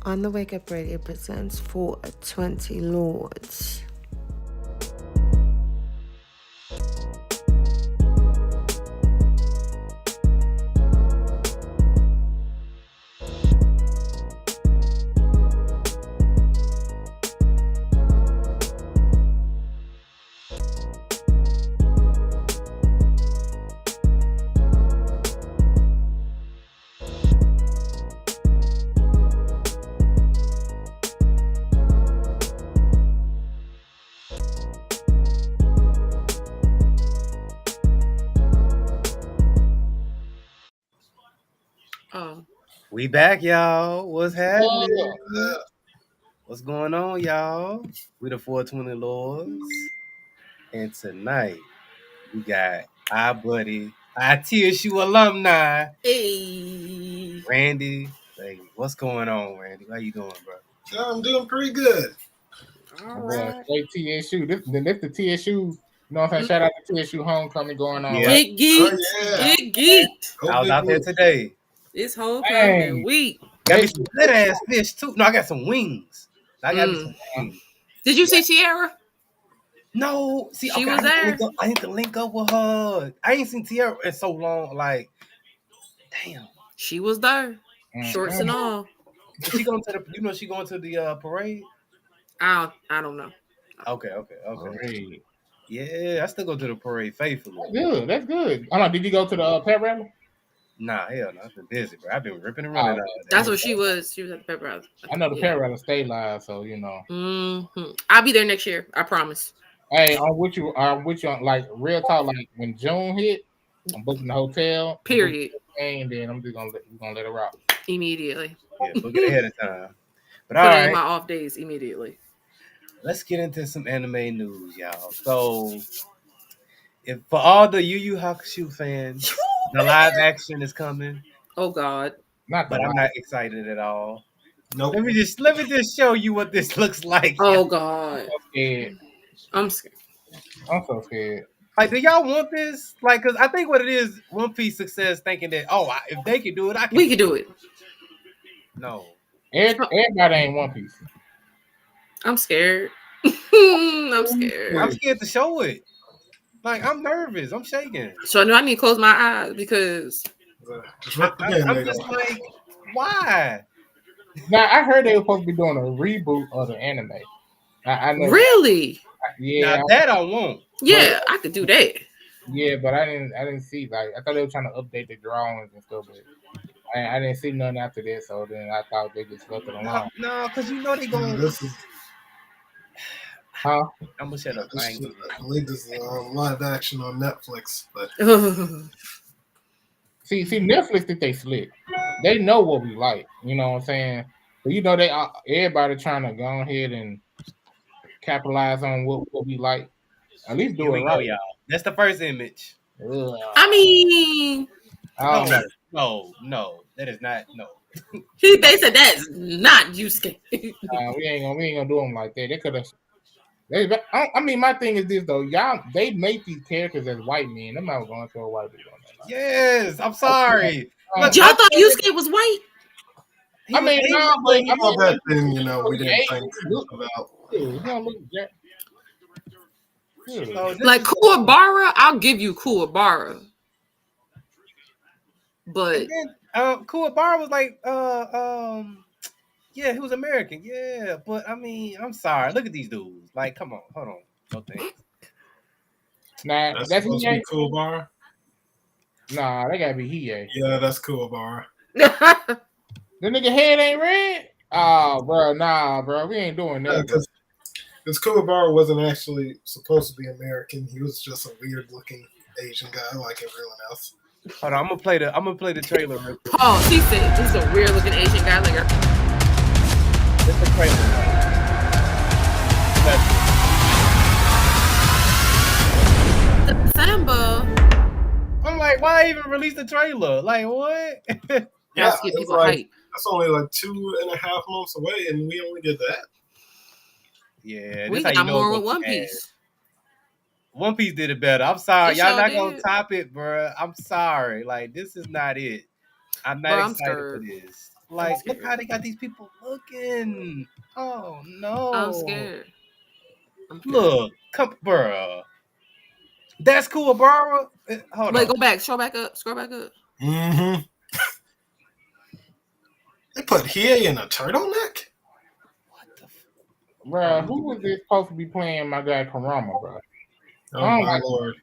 On the Wake Up Radio presents 420 Lords. We back, y'all. What's happening? What's going on, y'all? We the 420 Lords. And tonight, we got our buddy, our TSU alumni, Hey. Randy. Hey, what's going on, Randy? How you doing, bro? I'm doing pretty good. All right. Straight TSU. This the TSU. You know what I'm saying? Shout out to TSU homecoming going on. Yeah. Get geeked. Oh, Get geeked. I was out there today. It's homecoming week. Got me some good ass fish, too. No, I got some wings. I got me some wings. Did you see Tiara? No. See, She was there. I need to link up with her. I ain't seen Tiara in so long. Like, damn. She was there. Shorts and all. Is she going to the? You know, she going to the parade? I don't know. Okay. Parade. Yeah, I still go to the parade faithfully. That's good. Hold on, did you go to the pep rally? Nah, hell no. I've been busy, bro. I've been ripping and running. That's what she was. She was at the pep rally. I know the pep rally stay live, so you know. Mm-hmm. I'll be there next year. I promise. Hey, I'm with you on like real talk. Like when June hit, I'm booking the hotel. Period. And then I'm just gonna let it rock immediately. Yeah, book it ahead of time. But Put all right, in my off days immediately. let's get into some anime news, y'all. So, if for all the Yu Yu Hakusho fans, the live action is coming. Oh God. But I'm not excited at all. Nope. Let me just show you what this looks like. Oh God. I'm scared. I'm so scared. Like, do y'all want this? Like, cause I think what it is, One Piece success, thinking that if they can do it, we can do it. No, everybody ain't One Piece. I'm scared. I'm scared. I'm scared to show it. Like, I'm nervous. I'm shaking. So I know I need to close my eyes because I'm just like, why? Now I heard they were supposed to be doing a reboot of the anime. I know. Really? Yeah. Now that I won't. Yeah, I could do that. Yeah, but I didn't see, like, I thought they were trying to update the drawings and stuff, but I didn't see nothing after that. So then I thought they just left it alone. No, because you know they going. Huh? I'm gonna shut up. I believe this is live action on Netflix, but see, Netflix think they slick. They know what we like. You know what I'm saying? But you know everybody trying to go ahead and capitalize on what we like. At least do it right, y'all. That's the first image. I mean, no, that is not. No. They said that's not Yusuke. We ain't gonna do them like that. They could have. I mean, my thing is this though, y'all. They make these characters as white men. I'm not going to throw white people on that. Yes, I'm sorry. Look, y'all thought Yusuke was white? I mean, no, but that thing, you know, we didn't think about. Like Kuwabara, I'll give you Kuwabara. But Kuwabara was like yeah, he was American. Yeah, but I mean, I'm sorry. Look at these dudes. Like, come on, hold on. No thanks. Nah, that's supposed to be Kuwabara. Nah, that gotta be Hiei. Yeah, that's Kuwabara. The nigga head ain't red. Oh, bro, nah, bro, we ain't doing that. Because Kuwabara wasn't actually supposed to be American. He was just a weird-looking Asian guy like everyone else. Hold on, I'm gonna play the trailer. Paul, he said this is a weird-looking Asian guy. Like, it's the trailer. December. I'm like, why even release the trailer? Like, what? Yeah, to get people hype. That's only like 2.5 months away, and we only did that. Yeah, we got more with One Piece. One Piece did it better. I'm sorry, y'all not gonna top it, bro. I'm sorry. Like, this is not it. I'm not Bro, I'm excited for scared. this. Like, look scared. how they got these people looking. Oh no. I'm scared. Look, come, bro. That's cool, bro. Hold Wait, on. go back. Scroll back up. Mm-hmm. They put Hiei in a turtleneck? What the Bro, who was this supposed to be playing my guy Karama, bro? Oh my lord.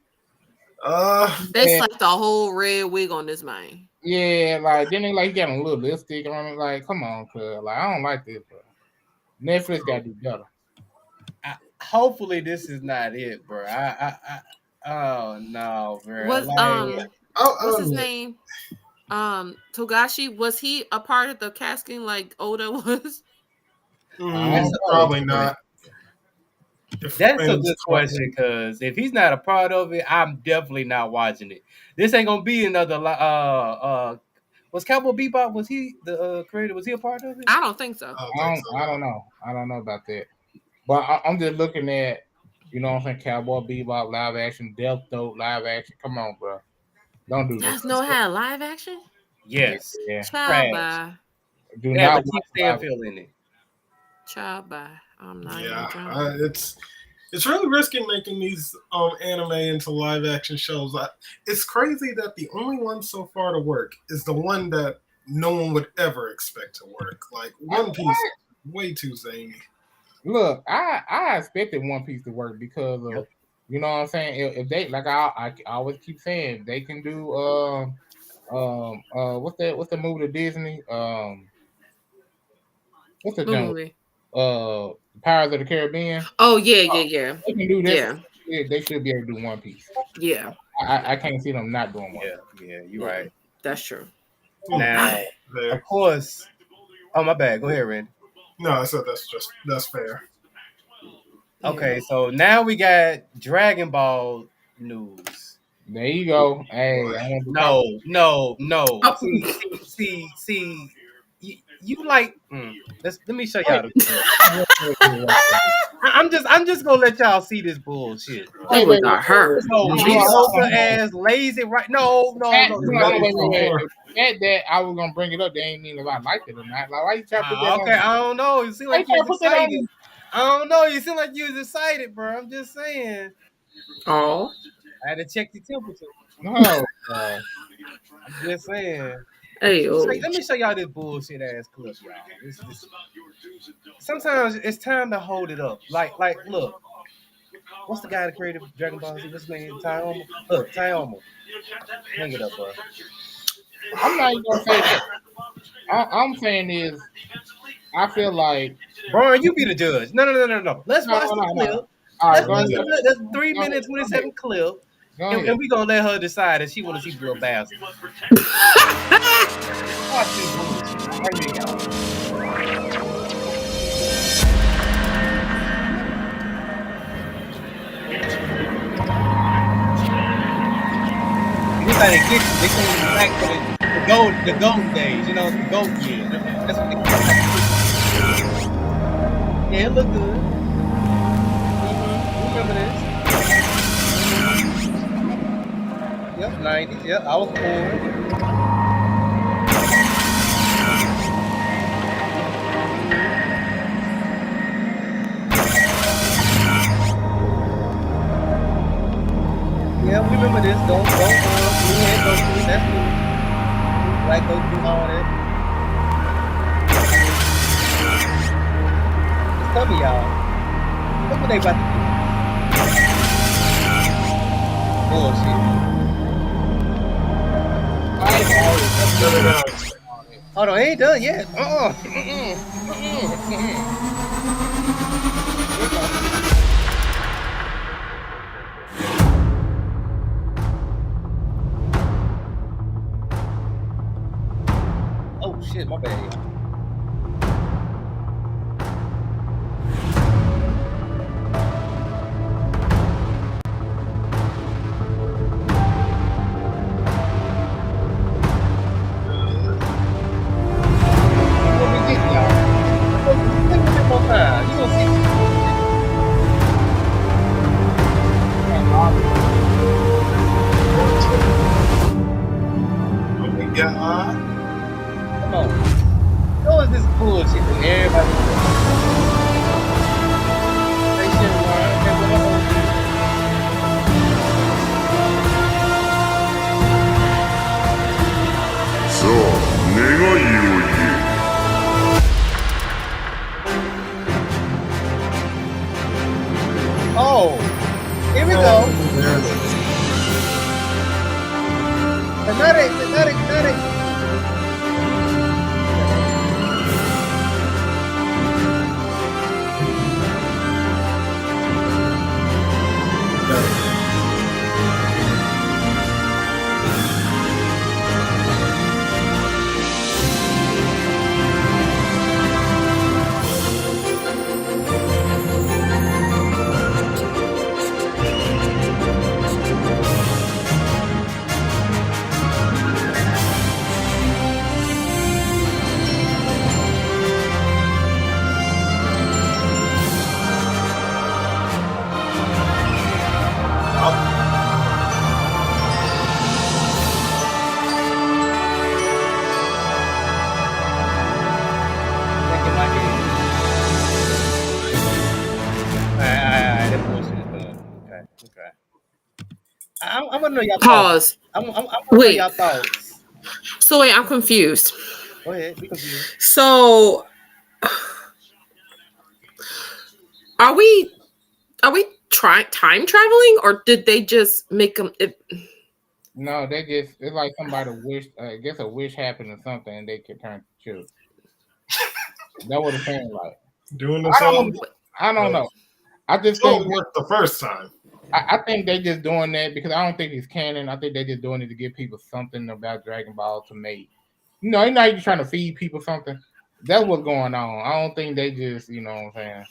They slapped a whole red wig on this man. Yeah, like then they like got a little lipstick on it. Like, come on, cuz like I don't like this, bro. Netflix gotta do better. Hopefully this is not it, bro. Oh no, bro. What's Like, what's his name? Togashi, was he a part of the casting like Oda was? Probably not. That's a good question, because if he's not a part of it, I'm definitely not watching it. This ain't gonna be another was Cowboy Bebop, was he the creator, was he a part of it? I don't think so. I don't know. I don't know about that. But I'm just looking at, you know what I'm saying, Cowboy Bebop live action, Death Note live action. Come on, bro. Don't do this. Death Note had live action? Yes. Yeah. Child bye. Do not keep Stanfield in it. Child bye. I'm not it's really risky making these anime into live action shows. It's crazy that the only one so far to work is the one that no one would ever expect to work. Like One Piece, way too zany. Look, I expected One Piece to work because of, you know what I'm saying. If they, like I always keep saying, they can do what's the movie to Disney? What's the movie? Pirates of the Caribbean. Oh yeah. They can do this. Yeah. They should be able to do One Piece. Yeah. I can't see them not doing one. Yeah, you're right. That's true. Now, of course. Oh, my bad. Go ahead, Randy. No, I said that's fair. Okay, so now we got Dragon Ball news. There you go. Hey, no. Oh. See. You like? Let me show y'all. I'm just gonna let y'all see this bullshit. They would got her. Ass lazy, right? No. That I was gonna bring it up. They ain't mean if I liked it or not. Like, why you trying to put that on? Okay, I don't know. You seem like you was excited. I don't know. You seem like you was excited, bro. I'm just saying. Oh. I had to check the temperature. No. I'm just saying. Hey, let me show y'all this bullshit ass clip, y'all. Sometimes it's time to hold it up. Like, look. What's the guy that created Dragon Ball Z? What's his name? Taiyomo. Look, Taiyomo. Hang it up, bro. I'm not even gonna say that. I'm saying is, I feel like Brian, you be the judge. No. Let's watch the clip. No. All right, that's 3 minutes 27 clip. And we're gonna let her decide if she wanna see real bastard. Watch this bullshit. Right here, y'all. This how they get you. They came back for the gold days, you know, the gold year. That's what they call it. Yeah, it look good. Remember this? Yep, 90s. Yep, I was born. Yeah, we remember this. Don't blue head, don't do that's me. Black go through all that. Just tell me, y'all. Look what they about to do. Bullshit. Hold on, ain't done yet. Oh shit, my bad. Oh my god. is this bullshit that everybody? They should learn. They will hold you. So, 願いを言え。 Oh, here we go. There it is. Tonight. I want to know y'all Pause. I want to know Wait. y'all thoughts. So wait, I'm confused. Go ahead. Be confused. So are we time traveling, or did they just make them? No, they just it's like somebody wished. I guess a wish happened or something, and they could turn to children. That what it sounds like. Doing this all. I don't know. I just It think worked the first time. I think they just doing that because I don't think it's canon. I think they just doing it to give people something about Dragon Ball to make. You know, they're not even trying to feed people something. That's what's going on. I don't think they just, you know what I'm saying.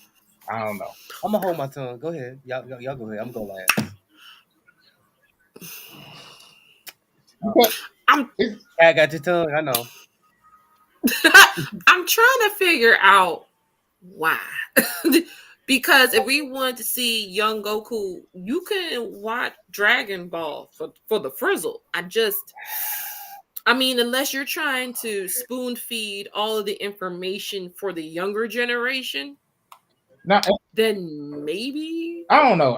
I don't know. I'm gonna hold my tongue. Go ahead. Y'all go ahead. I'm gonna go last. I got your tongue. I know. I'm trying to figure out why. Because if we want to see young Goku, you can watch Dragon Ball for the frizzle. I mean, unless you're trying to spoon feed all of the information for the younger generation, then maybe. I don't know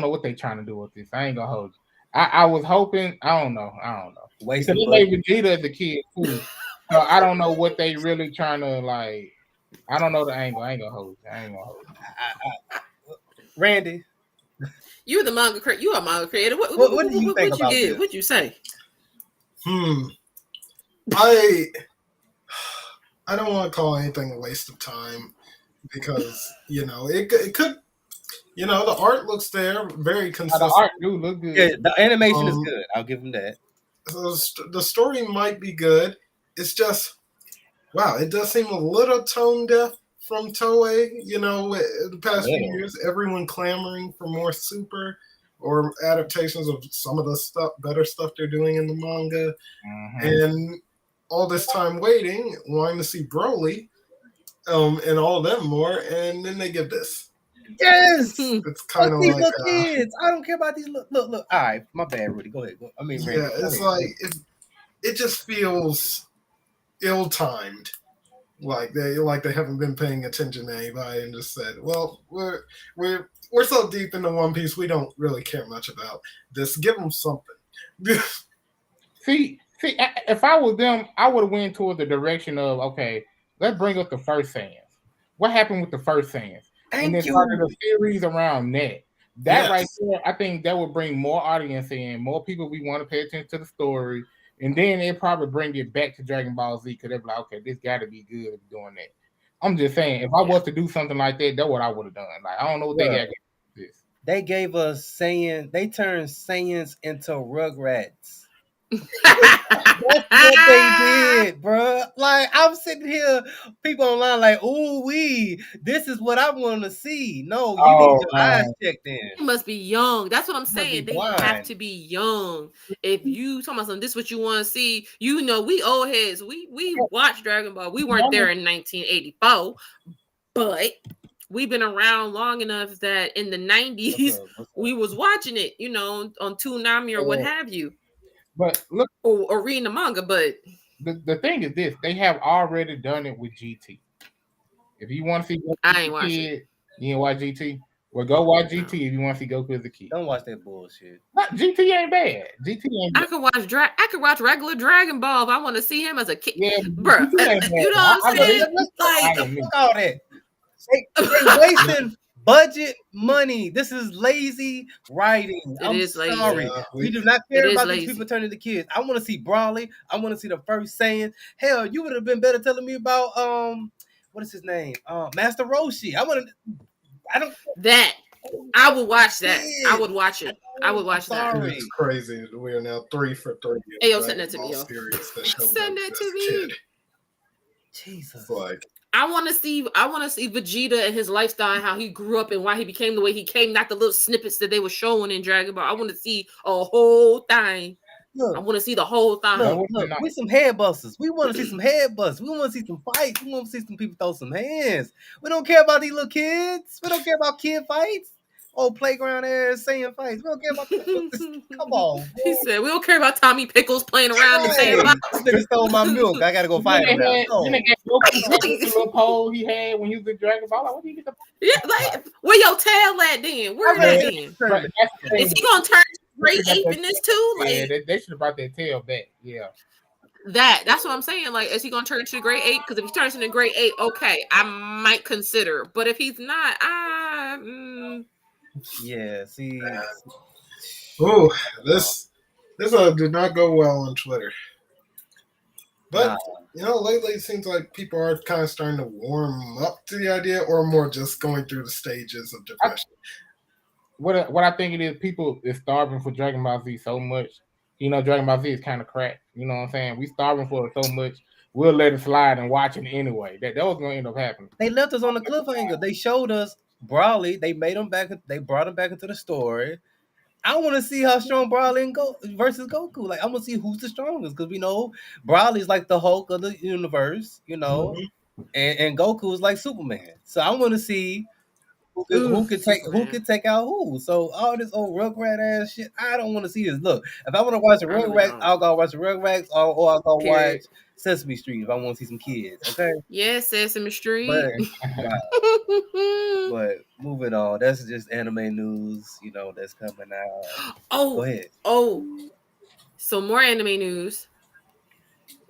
what they're trying to do with this. I ain't gonna hold you. I was hoping. I don't know. Because they made Vegeta as a kid too. So I don't know what they really trying to like. I don't know the angle. I ain't gonna hold you. Randy, You're the manga creator. You are a manga creator. What do you think about this? What'd you say? I don't want to call anything a waste of time because it could. The art looks there very consistent. The art do look good. Yeah, the animation is good. I'll give them that. So the story might be good. It's just, wow, it does seem a little tone deaf from Toei. The past few years, everyone clamoring for more Super or adaptations of some of the better stuff they're doing in the manga. Mm-hmm. And all this time waiting, wanting to see Broly and all of them more, and then they give this. Yes, it's kind of these like little kids. I don't care about these look. All right, my bad, Rudy. Go ahead. Randy, it's like it just feels ill-timed, like they haven't been paying attention to anybody and just said, "Well, we're so deep into One Piece, we don't really care much about this. Give them something." See, if I was them, I would have went toward the direction of okay, let's bring up the first Saiyans. What happened with the first Saiyans? And then started a series around that. That right there, I think that would bring more audience in, more people we want to pay attention to the story, and then it probably bring it back to Dragon Ball Z because they're like, okay, this got to be good if doing that. I'm just saying, if I was to do something like that, that's what I would have done. Like I don't know what they got this. They gave us Saiyan. They turned Saiyans into Rugrats. That's what they did, bro. Like I'm sitting here, people online like, "Ooh, this is what I want to see." No, you need your eyes checked in. They must be young. That's what I'm saying. They have to be young. If you talking about something, this is what you want to see. We old heads. We watched Dragon Ball. We weren't there in 1984, but we've been around long enough that in the 90s we was watching it. On Toonami or what have you. But look, or reading the manga, but the thing is this: they have already done it with GT. If you want to see Goku I as ain't a watch kid, it. you ain't watch GT. Well, go watch No. GT if you want to see Goku as a kid. Don't watch that bullshit. Not GT ain't bad. GT ain't I bad. could watch regular Dragon Ball if I want to see him as a kid. Yeah, Bruh, GT ain't bad. you know what I'm saying? Let's Like, fuck all that. They wasting budget money. This is lazy writing. It I'm is lazy. sorry. Yeah, We do not care It is about these lazy. people turning to kids. I want to see Brawley. I want to see the first Saiyan. Hell, you would have been better telling me about what is his name? Master Roshi. I don't that. I would watch that. I would watch it. I would watch that. sorry. It's crazy. We are now 3 for 3. Hey, yo, send that to me, yo. Series that shows Send up that as to a me. kid. Jesus. It's like, I want to see Vegeta and his lifestyle and how he grew up and why he became the way he came, not the little snippets that they were showing in Dragon Ball. I want to see a whole thing. I Look, want to see the whole thing. look, we some head busters. We want to see some head busters. We want to see some fights. We want to see some people throw some hands. We don't care about these little kids. We don't care about kid fights. Old playground ass saying fights. We don't care about that. Come on. He said, we don't care about Tommy Pickles playing around and saying, Hey, this nigga stole my milk. I gotta go fight him now. Then they got Goku had the little pole he had when he was in Dragon Ball. Like, what do you get the? yeah, like, where your tail at then? Where that then? But that's the thing. Is he going to turn Great Ape in this too? Like, Yeah, they should have brought that tail back. Yeah. that's what I'm saying. Like, is he going to turn into the Great Ape? Because if he turns into the Great Ape, okay, I might consider. But if he's not, Yeah, see. oh, this did not go well on Twitter. But lately it seems like people are kind of starting to warm up to the idea, or more just going through the stages of depression. What I think it is, people is starving for Dragon Ball Z so much. You know, Dragon Ball Z is kind of crack. You know what I'm saying? We starving for it so much, we'll let it slide and watch it anyway. That was gonna end up happening. They left us on the cliffhanger. They showed us Brawley. They made him back. They brought him back into the story. I want to see how strong Brawley versus Goku. Like, I want to see who's the strongest, because we know Brawley's like the Hulk of the universe, and Goku is like Superman. So I want to see who could take out who. So all this old Rugrat ass shit, I don't want to see this. Look, if I want to watch the Rugrats, I'll go watch the Rugrats, or I'll go watch Sesame Street if I want to see some kids. Okay. yeah, Sesame Street. But moving on, that's just anime news, that's coming out. Oh, go ahead. Oh, so more anime news.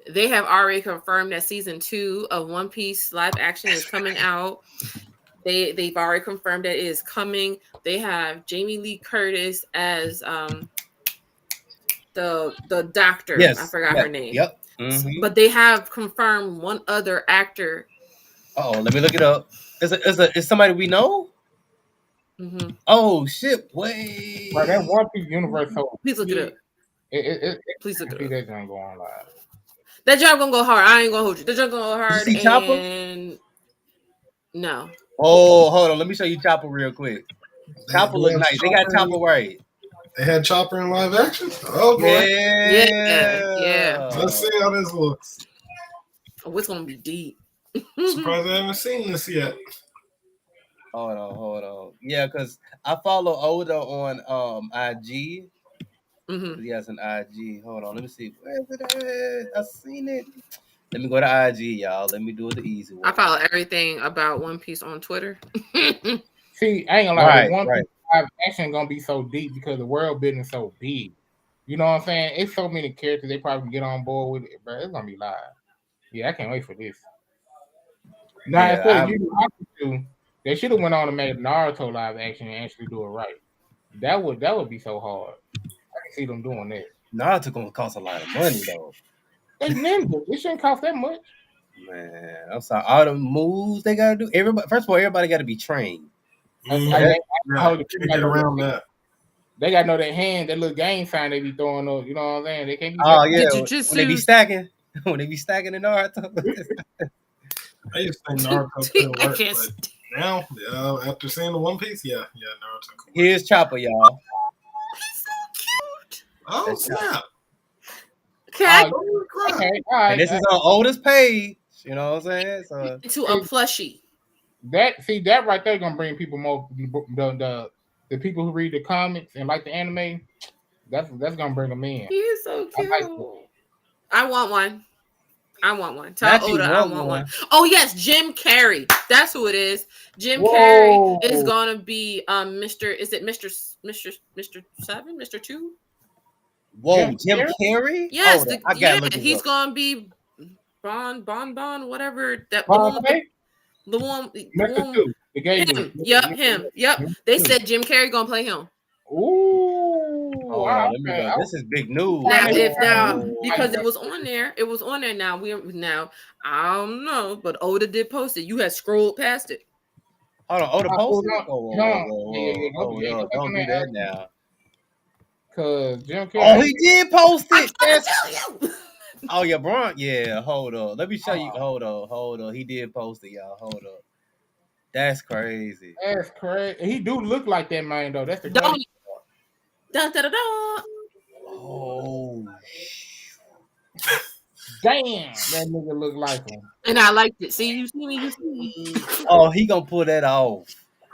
They have already confirmed that season 2 of One Piece live action is coming out. They've already confirmed that it is coming. They have Jamie Lee Curtis as the doctor. Yes, I forgot her name. Yep. Mm-hmm. But they have confirmed one other actor. Oh, let me look it up. Is somebody we know? Mm-hmm. Oh shit! Wait. Right, that One Piece universe. Please look it up. Please look it up. That gonna go on live. That job gonna go hard. I ain't gonna hold you. That job gonna go hard. You see Chopper? No. Oh, hold on. Let me show you Chopper real quick. Chopper look nice. They got Chopper right. They had Chopper in live action? Oh, boy. Yeah. Let's see how this looks. Oh, it's going to be deep. Surprised I haven't seen this yet. Hold on. Yeah, because I follow Oda on IG. Mm-hmm. He has an IG. Hold on. Let me see. Where is it at? I seen it. Let me go to IG, y'all. Let me do it the easy way. I follow everything about One Piece on Twitter. See, I ain't gonna lie. One Piece live action gonna be so deep because the world building is so big. You know what I'm saying? It's so many characters they probably can get on board with it, but it's gonna be live. Yeah, I can't wait for this. Now, instead of they should have went on and made Naruto live action and actually do it right. That would be so hard. I can see them doing that. Naruto gonna cost a lot of money though. They ninjas. It shouldn't cost that much. Man, I'm sorry. All the moves they gotta do. First of all, everybody gotta be trained. Get around that. They gotta know that hand, that little game sign they be throwing up. You know what I'm saying? They can't be. Oh yeah, when they be stacking, in Naruto. I used to think Naruto couldn't work, but now, after seeing the One Piece, yeah, Naruto could work. Here's Chopper, y'all. He's so cute. Oh snap! Okay, all right. And this is on Oldest page. You know what I'm saying? So to a plushie. That right there gonna bring people more. The people who read the comics and like the anime, that's gonna bring them in. He is so cute. I want one. I want one. Tell Not you Oda I want want one. one. Oh yes, Jim Carrey. That's who it is. Jim Whoa. Carrey is gonna be Mr. Is it Mr. Mr. 7? Mr. 2? Whoa, Jim Carrey? Carrey? Yes, Hold on, I gotta look he's this up. gonna be whatever that Bon the one Mr. Two. The gay dude. him. Yep, him. Yep. They said Jim Carrey gonna play him. Ooh. Hold on, let me look. This is big news. Now, Oh. because it was on there. Now I don't know, but Oda did post it. You had scrolled past it. Hold on, Oda posted. Yeah. Hold on, don't do that now. Cause Jim Carrey. Oh, he did post it. Tell you. Oh yeah, Bron. Yeah, hold on. Let me show you. Hold on. He did post it, y'all. Hold up. That's crazy. That's crazy. He do look like that man though. That's the Don't. crazy. Da, da, da, da. Oh. Damn, that nigga look like him. And I liked it. See, you see me. You see me. Oh, he gonna pull that off.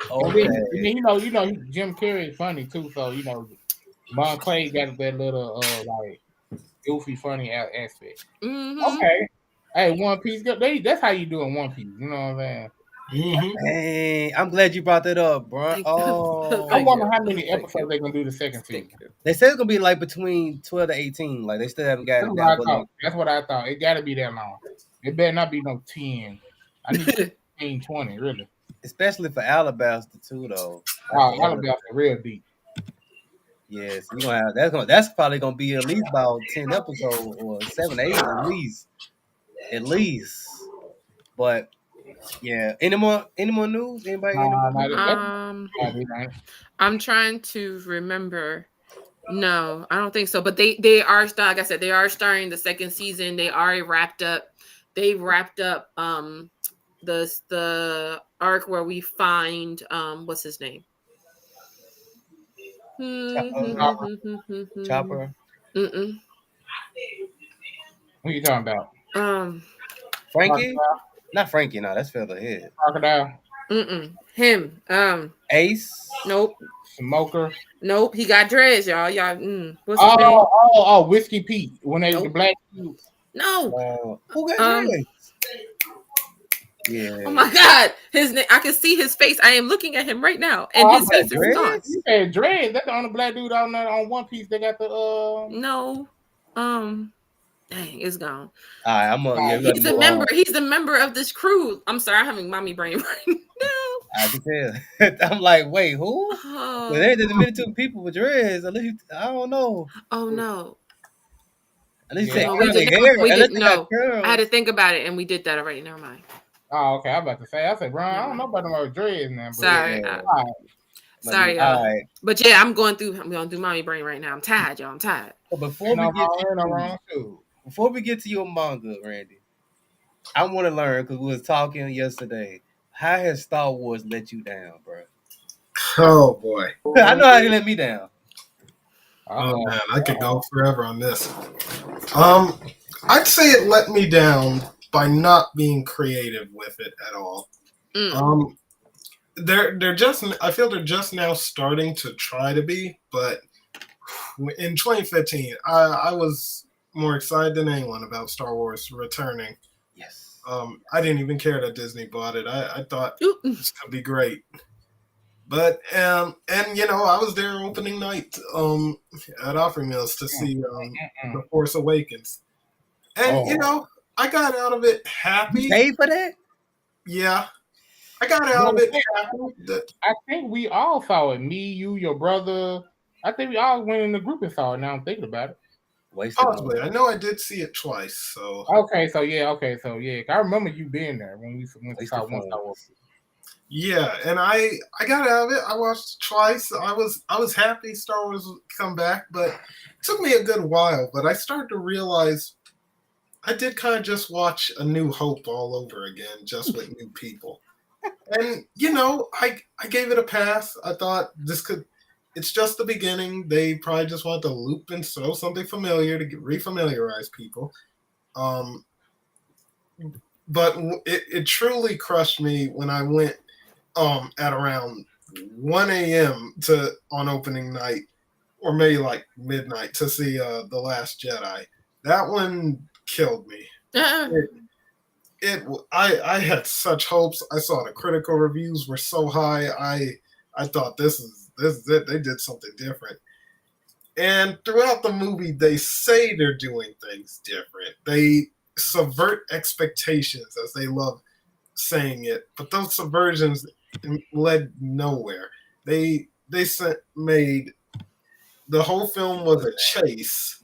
Okay. And then, you know, Jim Carrey is funny too. So you know, Mon Clay got that little like goofy, funny aspect. Mm-hmm. Okay, hey, One Piece. That's how you do in One Piece. You know what I'm saying? Mm-hmm. Hey, I'm glad you brought that up, bro. Oh, I wonder how many episodes they're gonna do the second season. they said it's gonna be like between 12 to 18. Like they still haven't got it down. That's what I thought. It gotta be that long. It better not be no 10. I need 15, 20, really. Especially for Alabaster too, though. Oh, Alabaster real deep. Yes, you gonna have that's probably gonna be at least about 10 episodes or 7, 8 at least. But yeah, any more news? Anybody? I'm trying to remember. No, I don't think so. But they are, like I said, they are starting the second season. They already wrapped up. They wrapped up the arc where we find what's his name? Chopper. Mm-mm. What are you talking about? Frankie? Not Frankie. No, that's Featherhead. Crocodile. Him. Ace. Nope. Smoker. Nope. He got dreads, y'all. What's his name? Oh, Whiskey Pete. When they the black dude. No. Who got dreads? Yeah. Oh my God, his name. I can see his face. I am looking at him right now, and his face is gone. You said dread. That's the only black dude on One Piece. They got the No. Dang, it's gone. All right, he's a member. He's a member of this crew. I'm sorry, I'm having mommy brain right now. I can tell. I'm like, wait, who? Well, there's admitted two people with dreads. At least I don't know. Oh no. At least we didn't know. I had to think about it, and we did that already. Never mind. Oh, okay. I'm about to say. I said, Brian, I don't know about them dreads now. Sorry. Sorry, y'all. Right. But yeah, I'm going through mommy brain right now. I'm tired, y'all. I'm tired. But before we get to your manga, Randy, I want to learn because we was talking yesterday. How has Star Wars let you down, bro? Oh boy, I know how they let me down. Oh man, I could go forever on this. I'd say it let me down by not being creative with it at all. They're just, I feel they're just now starting to try to be, but in 2015, I was more excited than anyone about Star Wars returning. Yes. I didn't even care that Disney bought it. I thought this could be great. But and you know, I was there opening night at Opry Mills to see The Force Awakens. And you know, I got out of it happy. You paid for that? Yeah. I got out of it happy. I think we all saw it. Me, you, your brother. I think we all went in the group and saw it. Now I'm thinking about it. Possibly. I know I did see it twice. So so yeah. I remember you being there when we saw one Star Wars. Yeah, and I got out of it. I watched it twice. I was happy Star Wars would come back, but it took me a good while. But I started to realize I did kind of just watch A New Hope all over again, just with new people. And you know, I gave it a pass. I thought it's just the beginning. They probably just want to loop and throw something familiar to refamiliarize people. But it truly crushed me when I went at around 1 a.m. on opening night, or maybe like midnight, to see The Last Jedi. That one killed me. I had such hopes. I saw the critical reviews were so high. I thought this is it. They did something different. And throughout the movie, they say they're doing things different. They subvert expectations, as they love saying it. But those subversions led nowhere. They made the whole film was a chase.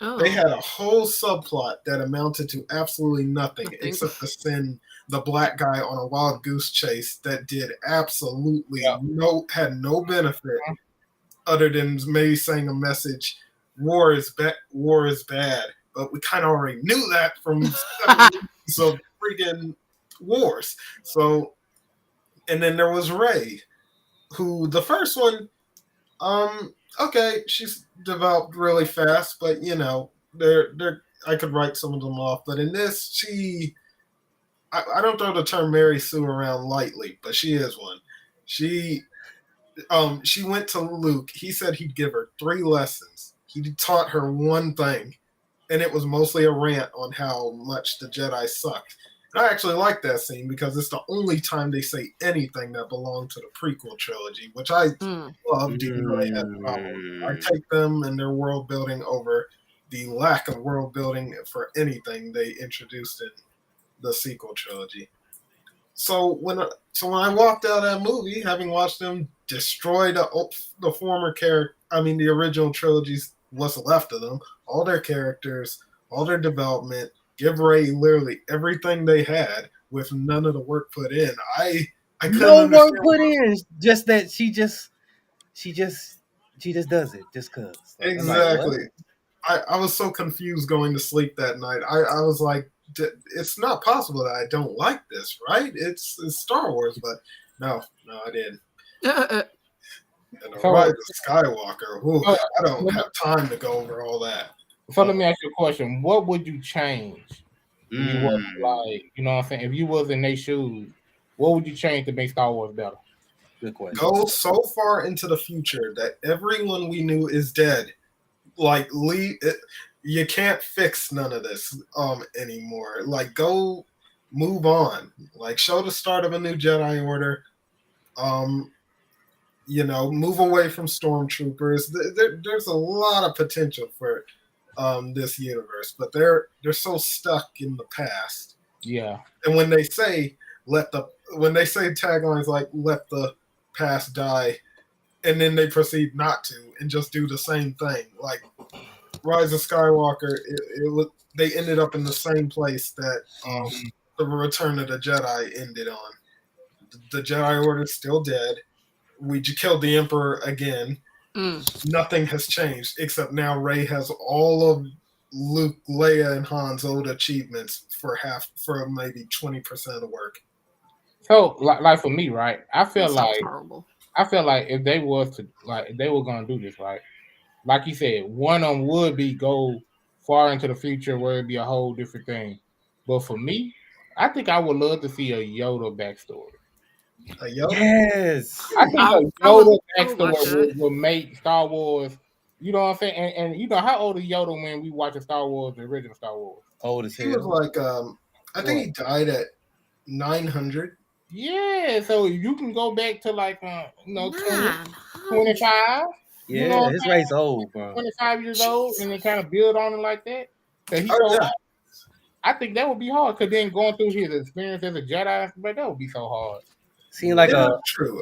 Oh. They had a whole subplot that amounted to absolutely nothing except to send the black guy on a wild goose chase that did absolutely had no benefit other than maybe saying a message, war is bad. But we kind of already knew that from 7 years of freaking wars. So, and then there was Ray, who the first one, okay, she's developed really fast, but you know, I could write some of them off. But in this, I don't throw the term Mary Sue around lightly, but she is one. She went to Luke. He said he'd give her 3 lessons. He taught her one thing, and it was mostly a rant on how much the Jedi sucked. And I actually like that scene because it's the only time they say anything that belonged to the prequel trilogy, which I loved, even though they had problems. I take them and their world building over the lack of world building for anything they introduced in the sequel trilogy. So when I walked out of that movie, having watched them destroy the former character, the original trilogies, what's left of them, all their characters, all their development, give Ray literally everything they had with none of the work put in. I couldn't no work put in, just that she just does it just cause. Exactly. I was so confused going to sleep that night. I was like, it's not possible that I don't like this, right? It's Star Wars, but no, I didn't. And the Rise of Skywalker, I don't have time to go over all that. So let me ask you a question. What would you change? If you was like, you know what I'm saying? If you was in their shoes, what would you change to make Star Wars better? Good question. Go so far into the future that everyone we knew is dead. Like, you can't fix none of this anymore. Like, go move on. Like, show the start of a new Jedi Order. Move away from stormtroopers. There's a lot of potential for this universe, but they're so stuck in the past. Yeah. And when they say taglines like "Let the past die," and then they proceed not to and just do the same thing, like Rise of Skywalker, they ended up in the same place that the Return of the Jedi ended on. The Jedi Order is still dead. We killed the Emperor again. Nothing has changed except now Rey has all of Luke, Leia, and Han's old achievements for maybe 20% of the work. So, like for me, right? I feel like if they were gonna do this, right? Like you said, one of them would be go far into the future where it'd be a whole different thing. But for me, I think I would love to see a Yoda backstory. A Yoda? Yes. I think a Yoda backstory will make Star Wars. You know what I'm saying? And you know, how old is Yoda when we watch Star Wars, the original Star Wars? Old as hell. He was like, I think he died at 900. Yeah, so you can go back to like 25. Yeah, you know his race old, bro. 25 years old, and then kind of build on it like that. I think that would be hard, because then going through his experience as a Jedi, but that would be so hard. Seeing like a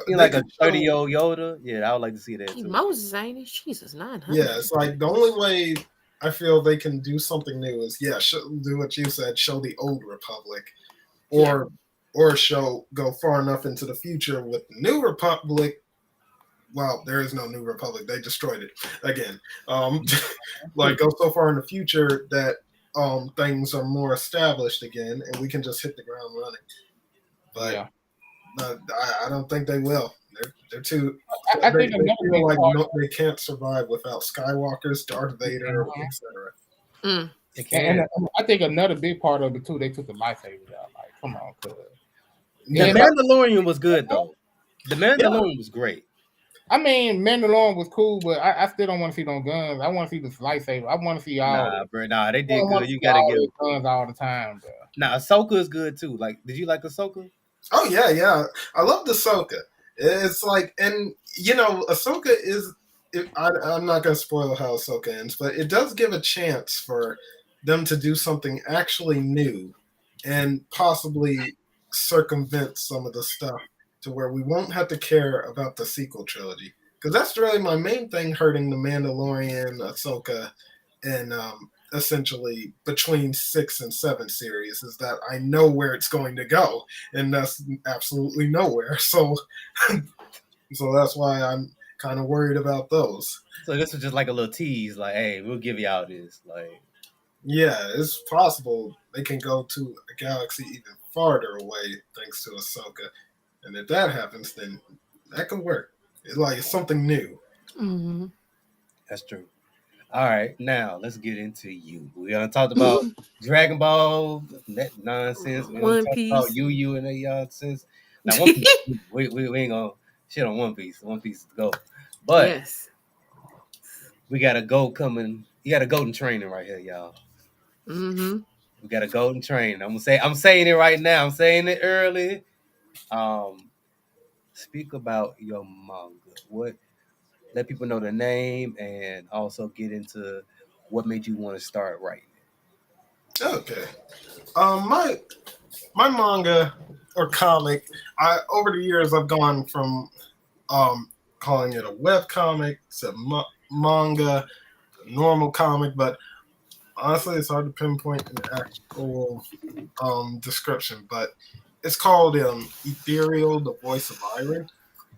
30-year-old Yoda, yeah, I would like to see that too. Moses, ain't it? Jesus, 900. Yeah, it's like the only way I feel they can do something new is do what you said, show the old Republic, or go far enough into the future with the New Republic. Well, there is no New Republic; they destroyed it again. Like go so far in the future that things are more established again, and we can just hit the ground running. But yeah. I don't think they will. They're too. I think they feel like they can't survive without Skywalkers, Darth Vader, etc. And I think another big part of it too, they took the lightsabers out. Like, come on, The Mandalorian was good though. The Mandalorian was great. I mean, Mandalorian was cool, but I still don't want to see no guns. I want to see the lightsaber. I want to see all. Nah, bro. Nah, they I did don't want good. to You see gotta all give. their guns all the time, bro. Nah, Ahsoka is good too. Like, did you like Ahsoka? Oh yeah. I love Ahsoka. It's like, and Ahsoka is. I'm not gonna spoil how Ahsoka ends, but it does give a chance for them to do something actually new, and possibly circumvent some of the stuff to where we won't have to care about the sequel trilogy. Because that's really my main thing hurting the Mandalorian, Ahsoka, and essentially between 6 and 7 series is that I know where it's going to go, and that's absolutely nowhere. So, so that's why I'm kind of worried about those. So this was just like a little tease, like, hey, we'll give you all this. Like, Yeah, it's possible they can go to a galaxy even farther away thanks to Ahsoka, and if that happens, then that could work. It's something new. Mm-hmm. that's true. All right, now let's get into you. We done talked about Dragon Ball, that nonsense. We done One talked about Piece. you and that nonsense. Now, One Piece, we ain't gonna shit on One Piece. One Piece is the goat. But Yes. we got a goat coming. You got a golden training right here, y'all. Mm-hmm. We got a golden training. I'm saying it right now. I'm saying it early. Speak about your manga. Let people know the name and also get into what made you want to start writing. Okay. My manga or comic, over the years I've gone from calling it a web comic to manga, normal comic, but honestly it's hard to pinpoint an actual description. But it's called Ethereal, the Voice of Iron.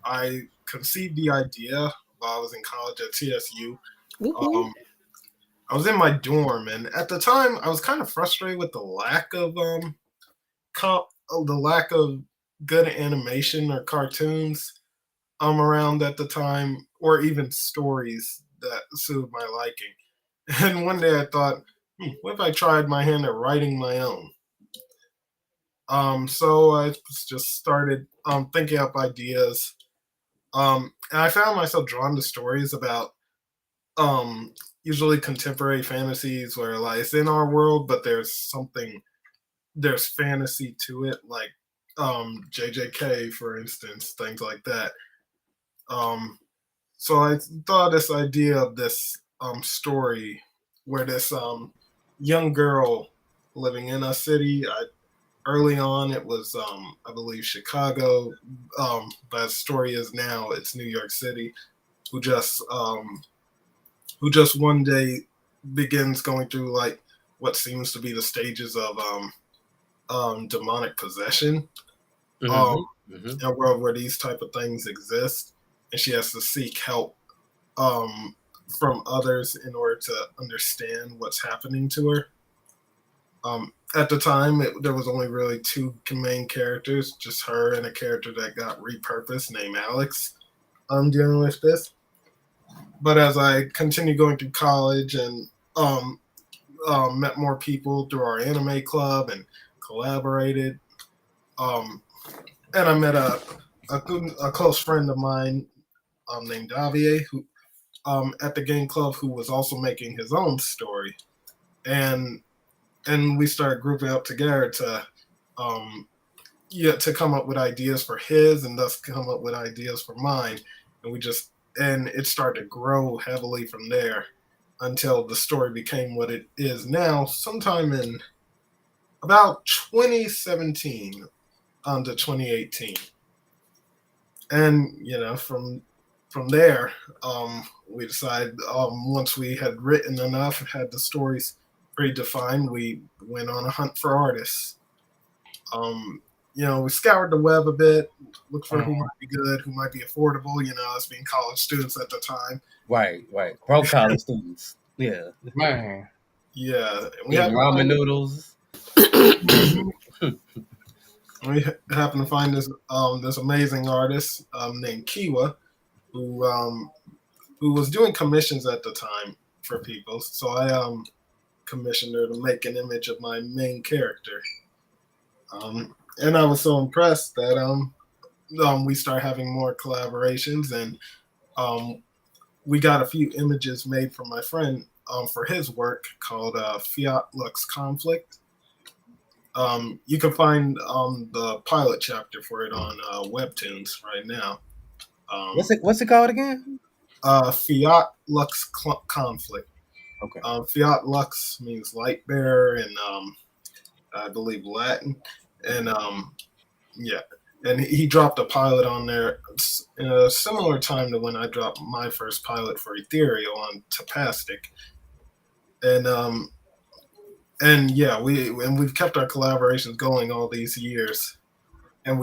I conceived the idea while I was in college at TSU. Woo-hoo. I was in my dorm, and at the time, I was kind of frustrated with the lack of good animation or cartoons around at the time, or even stories that suited my liking. And one day I thought, what if I tried my hand at writing my own? So I just started thinking up ideas, and I found myself drawn to stories about usually contemporary fantasies where like it's in our world, but there's fantasy to it, like JJK, for instance, things like that. So I thought this idea of this story where this young girl living in a city. Early on, it was I believe Chicago, but the story is now it's New York City, who just one day begins going through like what seems to be the stages of demonic possession. In a world where these type of things exist, and she has to seek help from others in order to understand what's happening to her. At the time, there was only really 2 main characters, just her and a character that got repurposed named Alex. Dealing with this. But as I continued going through college and met more people through our anime club and collaborated, and I met a close friend of mine named Davier, who at the game club, who was also making his own story, and we started grouping up together to come up with ideas for his, and thus come up with ideas for mine, and it started to grow heavily from there until the story became what it is now, sometime in about 2017 to 2018. And from there, we decided once we had written enough, had the stories predefined, we went on a hunt for artists. We scoured the web a bit, looked for who might be good, who might be affordable, us being college students at the time. Right. Broke college students. Yeah. Man. Yeah. We had ramen noodles. We happened to find this amazing artist named Kiwa, who was doing commissions at the time for people. So I commissioned her to make an image of my main character. And I was so impressed that we started having more collaborations, and We got a few images made from my friend for his work called Fiat Lux Conflict. You can find the pilot chapter for it on Webtoons right now. What's it called again? Fiat Lux Conflict. Okay. Fiat Lux means light bearer in I believe Latin, and yeah. And he dropped a pilot on there in a similar time to when I dropped my first pilot for Ethereal on Tapastic. And yeah, we've kept our collaborations going all these years. And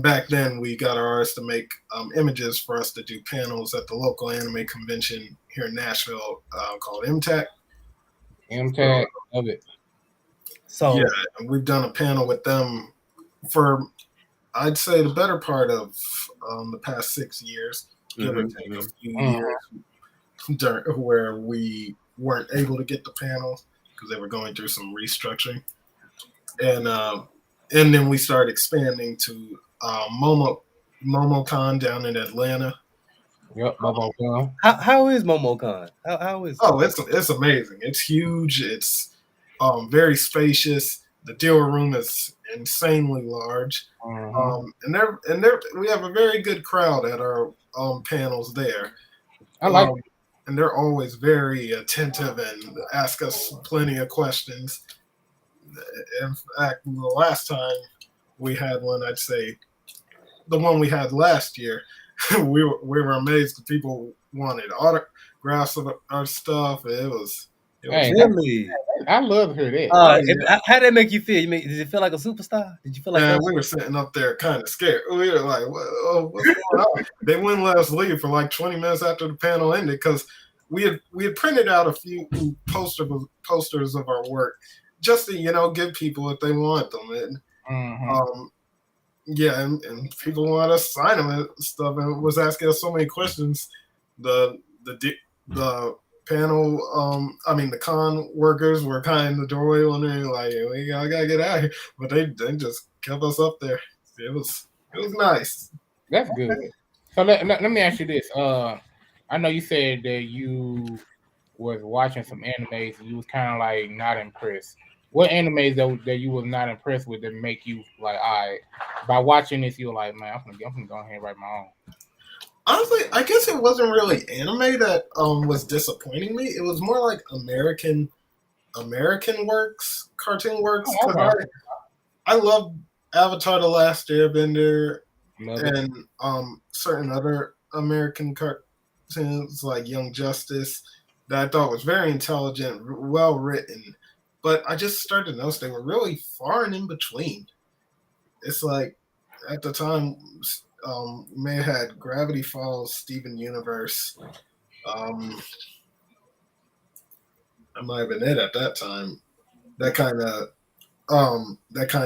back then we got our artists to make images for us to do panels at the local anime convention here in Nashville called MTAC. MTAC, love it. So yeah, and we've done a panel with them for I'd say the better part of the past 6 years, give or take a few years, where we weren't able to get the panels because they were going through some restructuring, and then we started expanding to MomoCon down in Atlanta. Yep, MomoCon. How is MomoCon? How is? Oh, it's amazing. It's huge. It's very spacious. The dealer room is insanely large, and we have a very good crowd at our panels there. I like it. And they're always very attentive and ask us plenty of questions. In fact, the last time we had one, I'd say the one we had last year, we were amazed that people wanted autographs of our stuff. It was really. I love to hear that. How did that make you feel? Did it feel like a superstar? Did you feel like? We were sitting up there kind of scared. We were like, "What's going on?" They wouldn't let us leave for like 20 minutes after the panel ended because we had printed out a few posters of our work just to give people if they want them, and and people wanted us to sign them and stuff, and was asking us so many questions. The panel, the con workers were kind of in the doorway wondering, like, we gotta get out of here. But they just kept us up there. It was nice. That's good. So let me ask you this. I know you said that you was watching some animes and you was kind of like not impressed. What animes that you was not impressed with that make you like, all right, by watching this, you were like, man, I'm gonna go ahead and write my own. Honestly, I guess it wasn't really anime that was disappointing me. It was more like American works, cartoon works. I love Avatar: The Last Airbender and certain other American cartoons like Young Justice that I thought was very intelligent, well written. But I just started to notice they were really far and in between. It's like at the time. We may have had Gravity Falls, Steven Universe. That might have been it at that time. That kind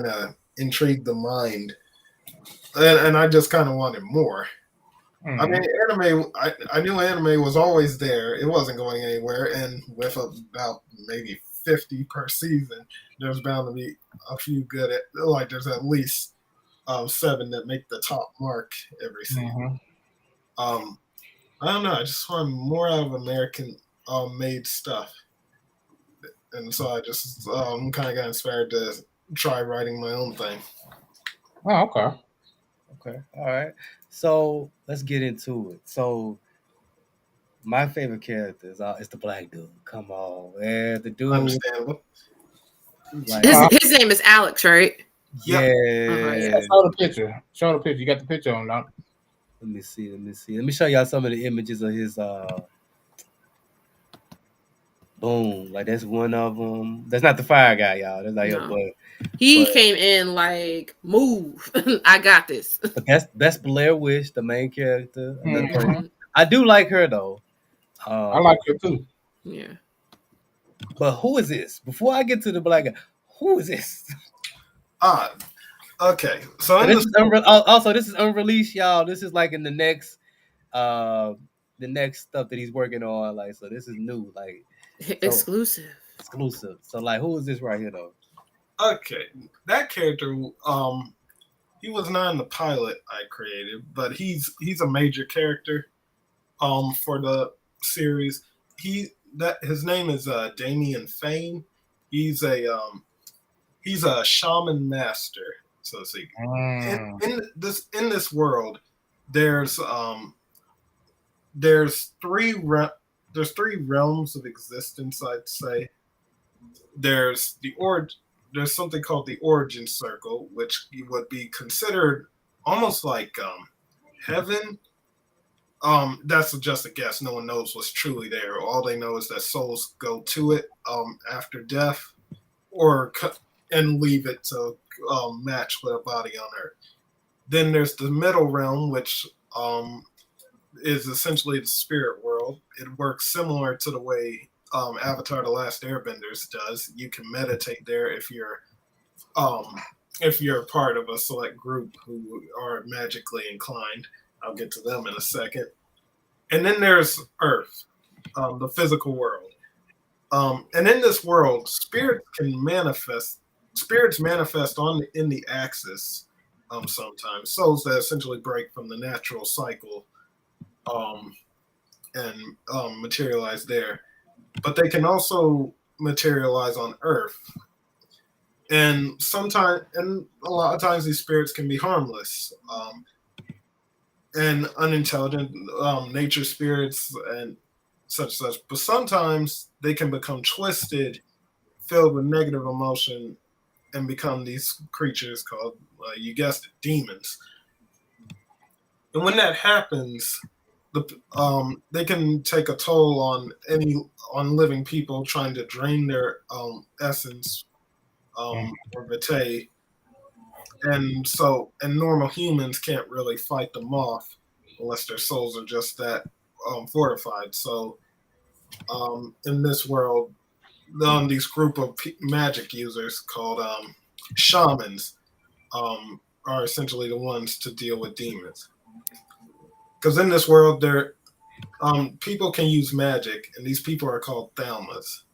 of intrigued the mind, and I just kind of wanted more. I mean, anime. I knew anime was always there. It wasn't going anywhere, and with about maybe 50 per season, there's bound to be a few good. There's at least 7 that make the top mark every season. I don't know. I just want more out of American made stuff, and so I just kind of got inspired to try writing my own thing. Oh, okay. All right. So let's get into it. So my favorite character is the black dude. Come on, man. The dude. Understandable. His name is Alex, right? Yeah. Show the picture. You got the picture on now. Let me see. Let me show y'all some of the images of his boom. Like that's one of them. That's not the fire guy, y'all. That's like he came in like, move. I got this. But that's Blair Wish, the main character. I do like her though. I like her too. Yeah. But who is this? Before I get to the black guy, who is this? Okay. So this is unreleased, y'all. This is like in the next stuff that he's working on. Like, so this is new, like exclusive. So like, who is this right here though? Okay, that character He was not in the pilot I created, but he's a major character for the series. His name is Damian Fane. He's a shaman master. So see, in this world, there's three realms of existence. I'd say there's there's something called the origin circle, which would be considered almost like heaven. That's just a guess. No one knows what's truly there. All they know is that souls go to it after death, and leave it to match with a body on Earth. Then there's the middle realm, which is essentially the spirit world. It works similar to the way Avatar: The Last Airbenders does. You can meditate there if you're part of a select group who are magically inclined. I'll get to them in a second. And then there's Earth, the physical world. And in this world, spirits manifest in the axis sometimes. Souls that essentially break from the natural cycle and materialize there. But they can also materialize on Earth. And a lot of times these spirits can be harmless and unintelligent, nature spirits and such. But sometimes they can become twisted, filled with negative emotion, and become these creatures called, you guessed it, demons. And when that happens, they can take a toll on living people, trying to drain their essence or vitae. And normal humans can't really fight them off unless their souls are just that fortified. So in this world, these group of magic users called shamans are essentially the ones to deal with demons. Because in this world, people can use magic, and these people are called thalmas.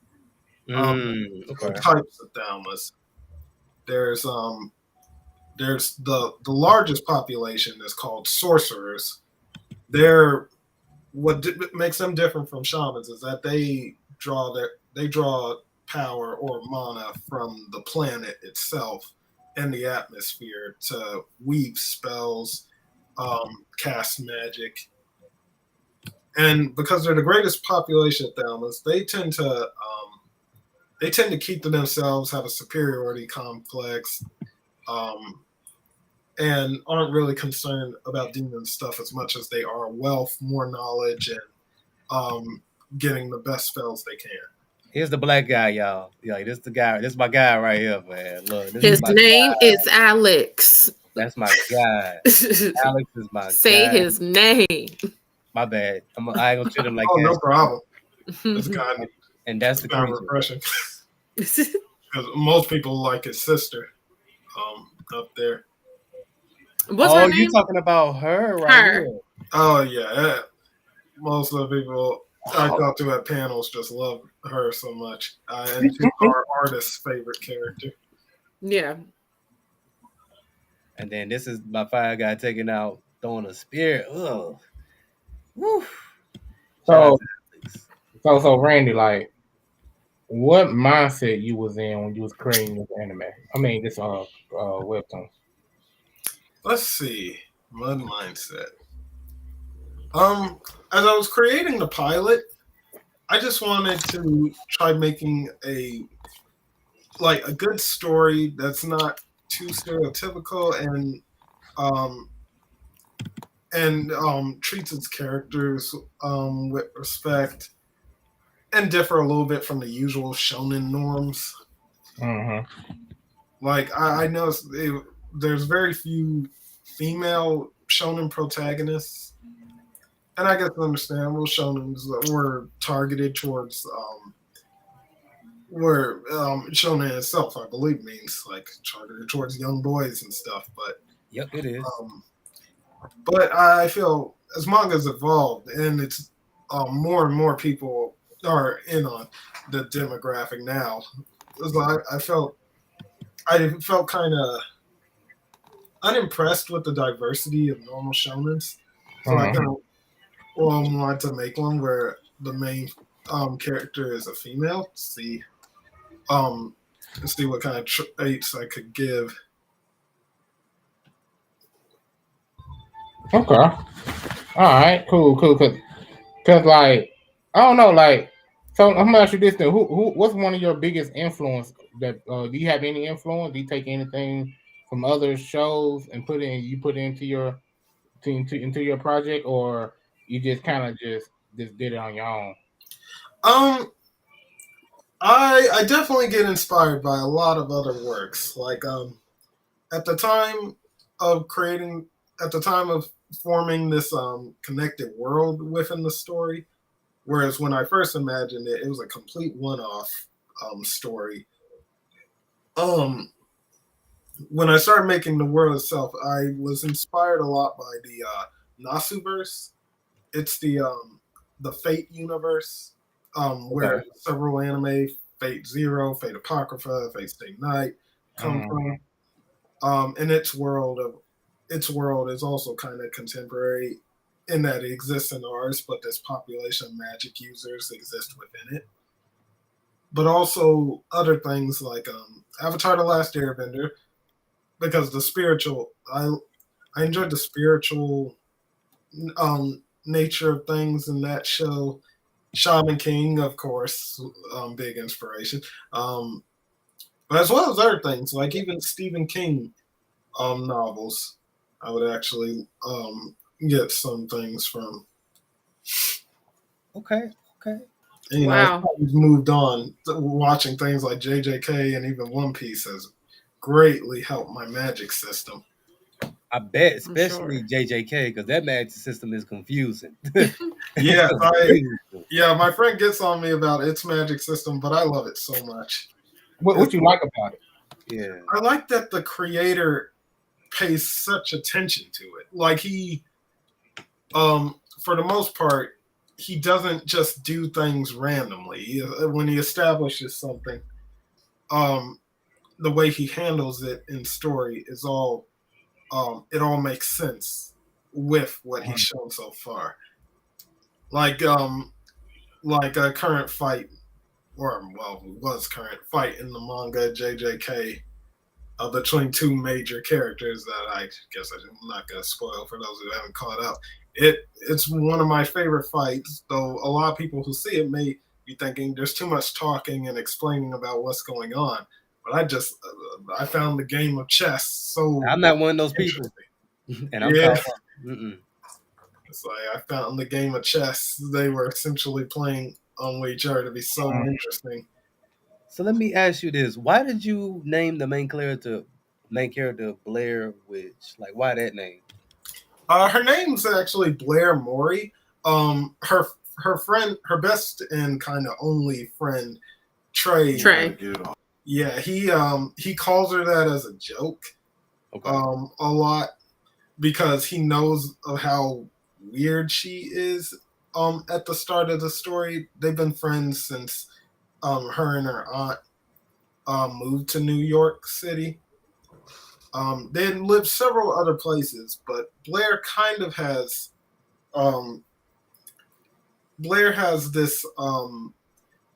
Types of thalmas. There's the largest population is called sorcerers. What makes them different from shamans is that they draw power or mana from the planet itself and the atmosphere to weave spells, cast magic. And because they're the greatest population of thalmas, they tend to keep to themselves, have a superiority complex, and aren't really concerned about demon stuff as much as they are wealth, more knowledge, and getting the best spells they can. Here's the black guy, y'all. Yeah, this the guy. This is my guy right here, man. Look, his name is Alex. That's my guy. Alex is my Say guy. his name. My bad. I ain't gonna treat him like that. that. No problem. It's kind of, and that's the kind of refreshing. Because most people like his sister up there. What's her name? You talking about her right here? Oh yeah. Most of the people I talk to at panels just love her so much. And she's our artist's favorite character. Yeah. And then this is my fire guy taking out, throwing a spear. Ugh. Woo. So Randy, like, what mindset you was in when you was creating this anime? I mean, this webtoon. Let's see, what mindset. As I was creating the pilot, I just wanted to try making a good story that's not too stereotypical and treats its characters with respect and differ a little bit from the usual shonen norms. Mm-hmm. Like I noticed there's very few female shonen protagonists, and I guess understandable. Shonens were targeted towards where shonen itself, I believe, means like targeted towards young boys and stuff. But yep, it is. But I feel as manga's evolved and it's more and more people are in on the demographic now. I felt kind of unimpressed with the diversity of normal shonens, so I kind of wanted to make one where the main character is a female. See what kind of traits I could give. Okay. All right. Cool. Cause like I don't know. Like, so I'm gonna ask you this then. What's one of your biggest influence? That do you have any influence? Do you take anything from other shows and put it into your into your project, or you just kind of just did it on your own? I definitely get inspired by a lot of other works. Like at the time of creating, at the time of forming this connected world within the story, whereas when I first imagined it, it was a complete one-off story. When I started making the world itself, I was inspired a lot by the Nasuverse. It's the Fate universe, where several anime, Fate Zero, Fate Apocrypha, Fate Stay Night, come from. And its world is also kind of contemporary in that it exists in ours, but this population of magic users exist within it. But also other things like Avatar: The Last Airbender, because the spiritual, I enjoyed the spiritual nature of things in that show. Shaman King, of course, big inspiration. But as well as other things, like even Stephen King novels, I would actually get some things from. Okay. And, you Wow. know, we've moved on. Watching things like JJK and even One Piece has greatly helped my magic system. I bet, especially JJK, because that magic system is confusing. Yeah, my friend gets on me about its magic system, but I love it so much. What you like about it? Yeah, I like that the creator pays such attention to it. Like he, for the most part, he doesn't just do things randomly. When he establishes something, the way he handles it in story is all, it all makes sense with what he's shown so far. Like a current fight, was current fight in the manga JJK between two major characters that I guess I'm not gonna spoil for those who haven't caught up. It's one of my favorite fights, though a lot of people who see it may be thinking there's too much talking and explaining about what's going on. But I found the game of chess so. I'm not one of those people, and I'm It's like I found the game of chess they were essentially playing on each other to be so interesting. So let me ask you this: why did you name the main character Blair Witch? Like, why that name? Her name's actually Blair Mori. Her friend, her best and kind of only friend, Trey. Yeah, he calls her that as a joke. Okay. A lot because he knows of how weird she is. At the start of the story, they've been friends since her and her aunt moved to New York City. They had lived several other places, but Blair kind of has this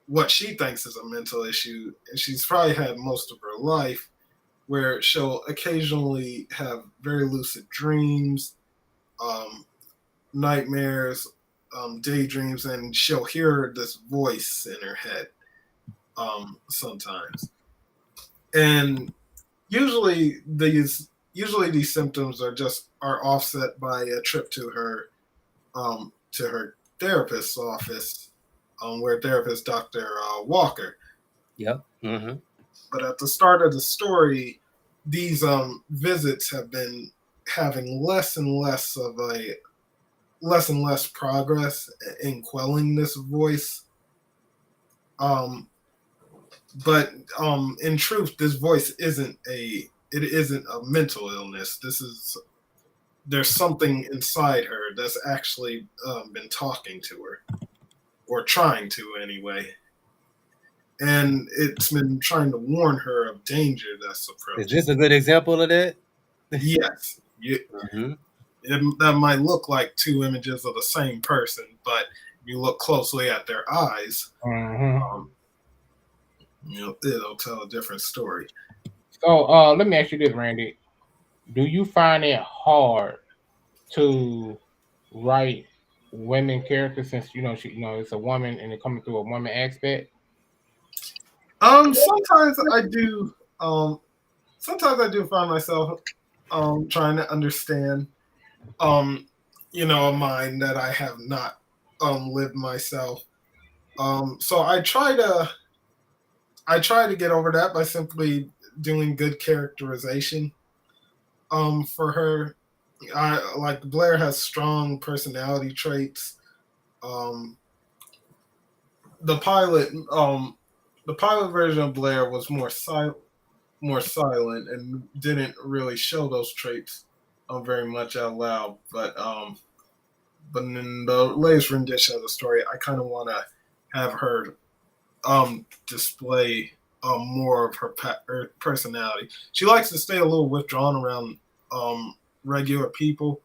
what she thinks is a mental issue, and she's probably had most of her life, where she'll occasionally have very lucid dreams, nightmares, daydreams, and she'll hear this voice in her head sometimes. And usually these symptoms are offset by a trip to her therapist's office, where therapist Dr. Walker. Yep. Mm-hmm. But at the start of the story, these visits have been having less and less progress in quelling this voice. But in truth, this voice isn't a mental illness. There's something inside her that's actually been talking to her, or trying to anyway. And it's been trying to warn her of danger that's approaching. Is this a good example of that? Yes, that might look like two images of the same person, but if you look closely at their eyes, it'll tell a different story. So let me ask you this, Randy. Do you find it hard to write women characters since it's a woman and it coming through a woman aspect? Sometimes I do. Sometimes I do find myself trying to understand a mind that I have not lived myself. So I try to get over that by simply doing good characterization. For her, like Blair has strong personality traits. The pilot version of Blair was more silent and didn't really show those traits very much out loud. But in the latest rendition of the story, I kind of want to have her display more of her personality. She likes to stay a little withdrawn around regular people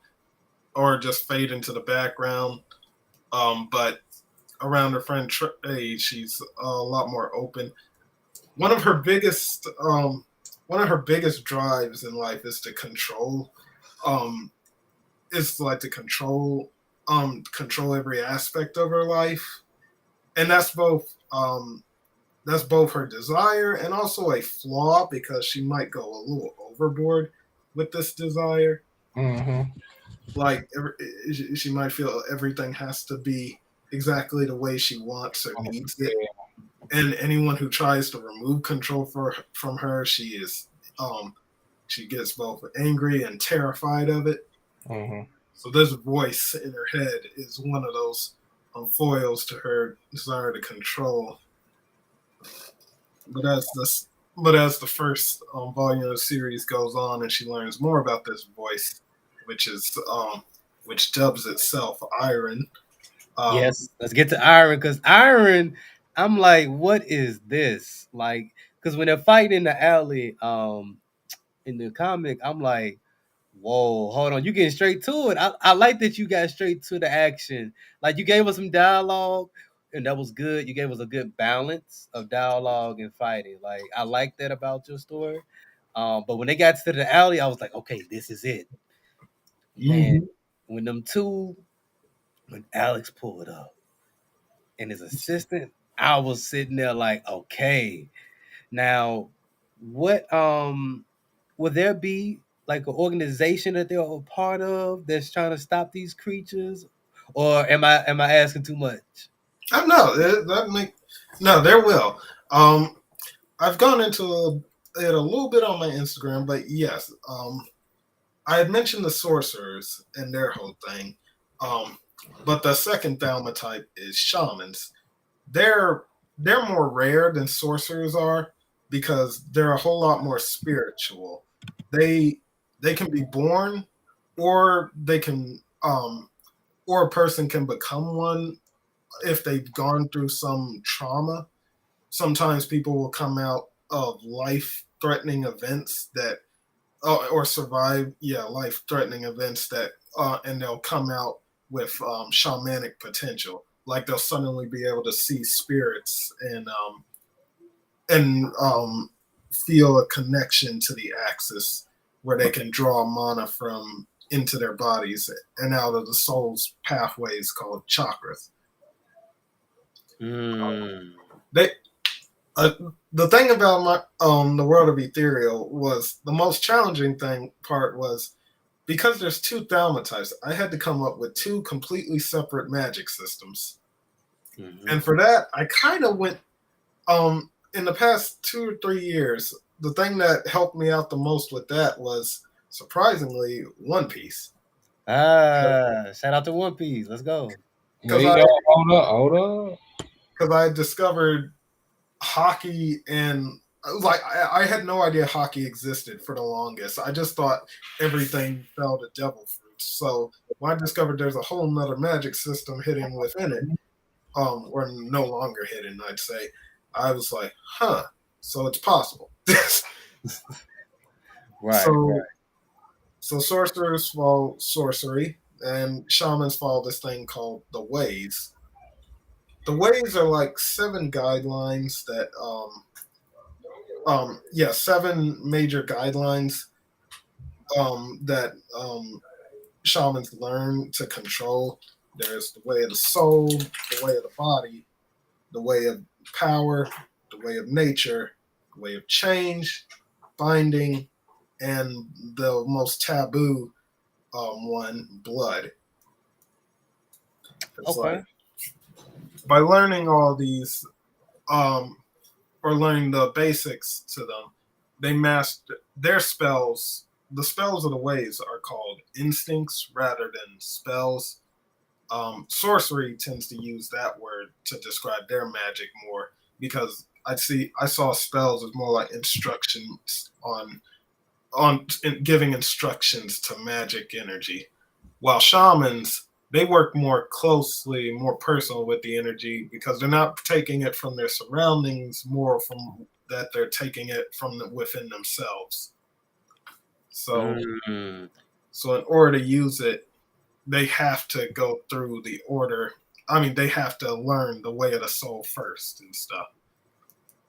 or just fade into the background. But around her friend Trey, she's a lot more open. One of her biggest drives in life is to control. Is like to control every aspect of her life, and that's both her desire and also a flaw because she might go a little overboard with this desire. Like she might feel everything has to be exactly the way she wants or needs it. And anyone who tries to remove control from her, she gets both angry and terrified of it. So this voice in her head is one of those foils to her desire to control. But as the first volume of the series goes on, and she learns more about this voice, which dubs itself Iron. Yes, let's get to Iron, because Iron, I'm like, what is this? Like, because when they're fighting in the alley, in the comic, I'm like, whoa, hold on, you getting straight to it. I like that you got straight to the action. Like, you gave us some dialogue, and that was good. You gave us a good balance of dialogue and fighting. Like, I like that about your story. But when they got to the alley, I was like, okay, this is it. Man, when Alex pulled up and his assistant, I was sitting there like, okay, now what will there be like an organization that they're a part of that's trying to stop these creatures? Or am I asking too much? No, there will. I've gone into it a little bit on my Instagram, but yes, I had mentioned the sorcerers and their whole thing. But the second Thelma type is shamans. They're more rare than sorcerers are because they're a whole lot more spiritual. They can be born, or they can or a person can become one if they've gone through some trauma. Sometimes people will come out of life-threatening events that or survive life-threatening events that and they'll come out with shamanic potential. Like they'll suddenly be able to see spirits and feel a connection to the axis where they can draw mana from into their bodies and out of the soul's pathways called chakras. The thing about the world of Ethereal was the most challenging part was because there's two Thelma types, I had to come up with two completely separate magic systems. And for that, I kind of went in the past 2 or 3 years, the thing that helped me out the most with that was surprisingly One Piece. Shout out to One Piece. Let's go. Hold up. Because I discovered hockey, and like I had no idea hockey existed for the longest. I just thought everything fell to devil fruits. So when I discovered there's a whole nother magic system hidden within it, or no longer hidden, I'd say, I was like, so it's possible. Right. So sorcerers follow sorcery, and shamans follow this thing called the ways. The ways are like 7 guidelines that seven major guidelines that shamans learn to control. There's the way of the soul, the way of the body, the way of power, the way of nature, the way of change, binding, and the most taboo one, blood. It's Okay. like by learning all these, or learning the basics to them, they master their spells. The spells of the ways are called instincts rather than spells. Sorcery tends to use that word to describe their magic more because I saw spells as more like instructions on giving instructions to magic energy, while shamans, they work more closely, more personal with the energy because they're not taking it from their surroundings, more from that they're taking it from within themselves. So, so in order to use it, they have to go through the order. I mean, they have to learn the way of the soul first and stuff.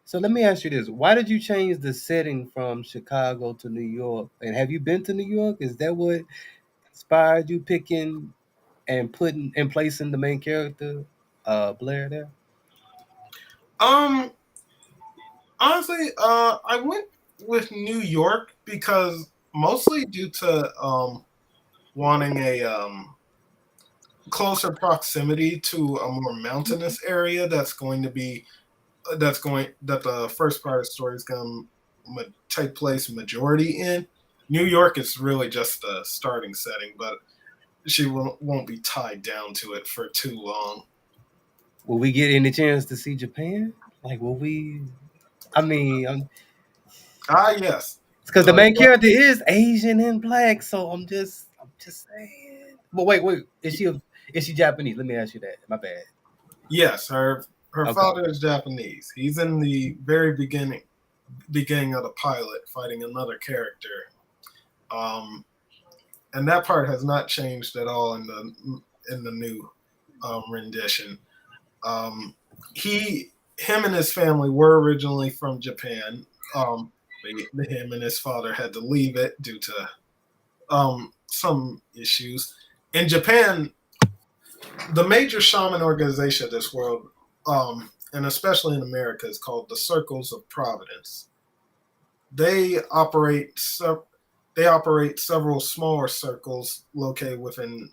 So let me ask you this: why did you change the setting from Chicago to New York? And have you been to New York? Is that what inspired you picking and putting and placing the main character, Blair, there? Um, Honestly, I went with New York because mostly due to wanting a closer proximity to a more mountainous area that the first part of the story is going to take place majority in. New York is really just the starting setting, but she won't be tied down to it for too long. Will we get any chance to see Japan? Like, will we? I mean, Yes. because the main character is Asian and black, so I'm just saying. But wait, is she Japanese? Let me ask you that. My bad. Yes, her father is Japanese. He's in the very beginning of the pilot fighting another character, and that part has not changed at all in the new rendition. Him and his family were originally from Japan. Him and his father had to leave it due to some issues. In Japan, the major shaman organization of this world, and especially in America, is called the Circles of Providence. They operate several smaller circles located within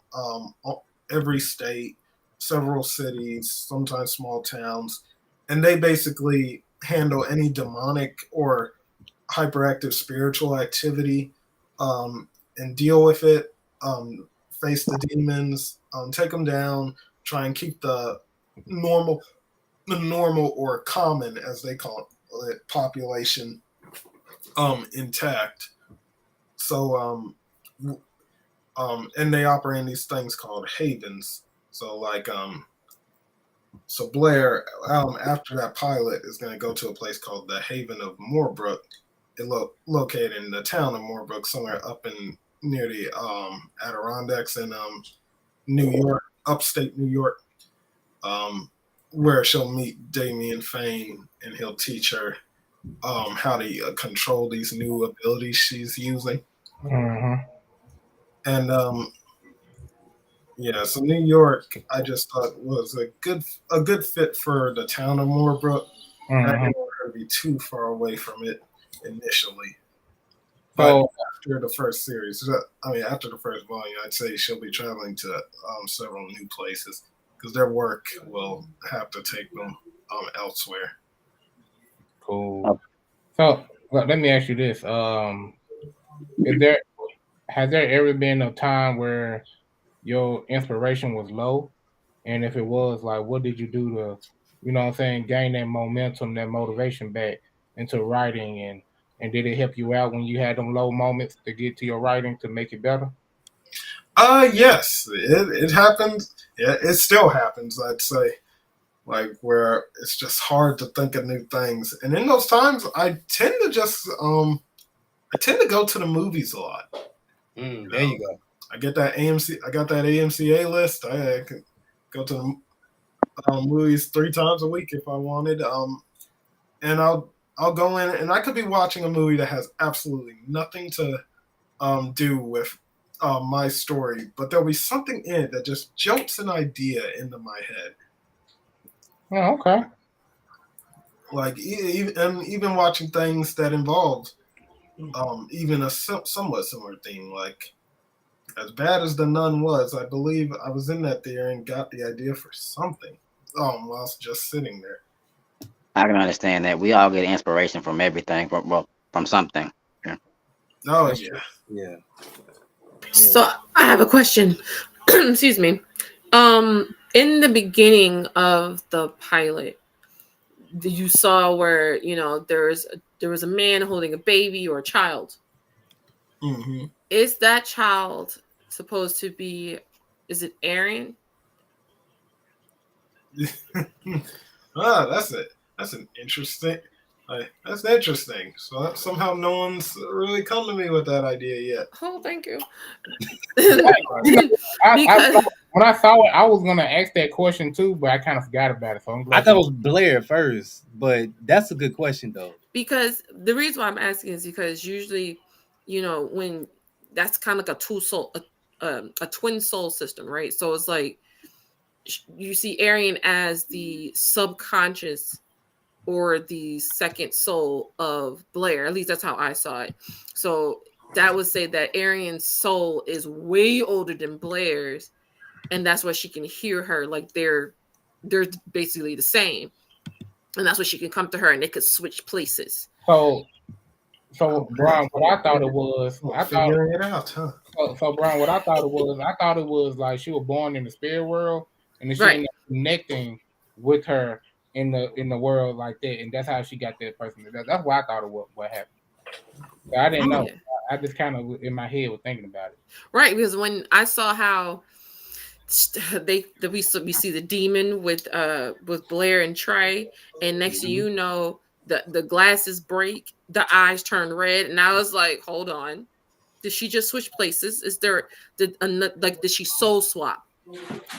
every state, several cities, sometimes small towns, and they basically handle any demonic or hyperactive spiritual activity and deal with it, face the demons, take them down, try and keep the normal or common, as they call it, population intact. So and they operate in these things called havens. So like so Blair, after that pilot, is going to go to a place called the Haven of Moorbrook. It located in the town of Moorbrook, somewhere up in near the Adirondacks in New York, upstate New York, where she'll meet Damien Fane, and he'll teach her how to control these new abilities she's using. Mm-hmm. And so New York, I just thought was a good fit for the town of Moorbrook. Mm-hmm. I didn't want her to be too far away from it initially. So after the first series, after the first volume, I'd say she'll be traveling to several new places because their work will have to take them elsewhere. cool. So let me ask you this: has there ever been a time where your inspiration was low, and if it was, like, what did you do to, gain that momentum, that motivation back into writing, and did it help you out when you had them low moments to get to your writing to make it better? Yes, it happens. Yeah, it still happens, I'd say. Like where it's just hard to think of new things. And in those times I tend to go to the movies a lot. There you go. I get that AMC. I got that AMCA list. I can go to the movies 3 times a week if I wanted. And I'll go in and I could be watching a movie that has absolutely nothing to do with my story, but there'll be something in it that just jolts an idea into my head. Oh, okay. Like even watching things that involve even a somewhat similar theme, like as bad as The Nun was, I believe I was in that theater and got the idea for something whilst just sitting there. I can understand that. We all get inspiration from everything, from something. Yeah. Oh yeah. Yeah. So I have a question. Excuse me. In the beginning of the pilot, you saw where there was a man holding a baby or a child. Mm-hmm. Is that child supposed to be? Is it Arian? That's it. That's an interesting. That's interesting. So somehow no one's really come to me with that idea yet. Oh, thank you. When I saw it, I was gonna ask that question too, but I kind of forgot about it. So I'm glad. I thought it was Blair first, but that's a good question though. Because the reason why I'm asking is because usually, when that's kind of like a twin soul system, right? So it's like you see Arian as the subconscious or the second soul of Blair. At least that's how I saw it. So that would say that Arian's soul is way older than Blair's, and that's why she can hear her. Like they're basically the same, and that's why she can come to her and they could switch places. So Brian, what I thought it was, figuring it out, huh? So Brian, what I thought it was like she was born in the spirit world, and then she ended up connecting with her in the world like that, and that's how she got that person. That's why I thought it was what happened. So I didn't know. I just kind of in my head was thinking about it. Right, because when I saw how we see the demon with Blair and Trey, and next thing you know, the glasses break, the eyes turn red, and I was like, hold on, did she just switch places? Did she soul swap?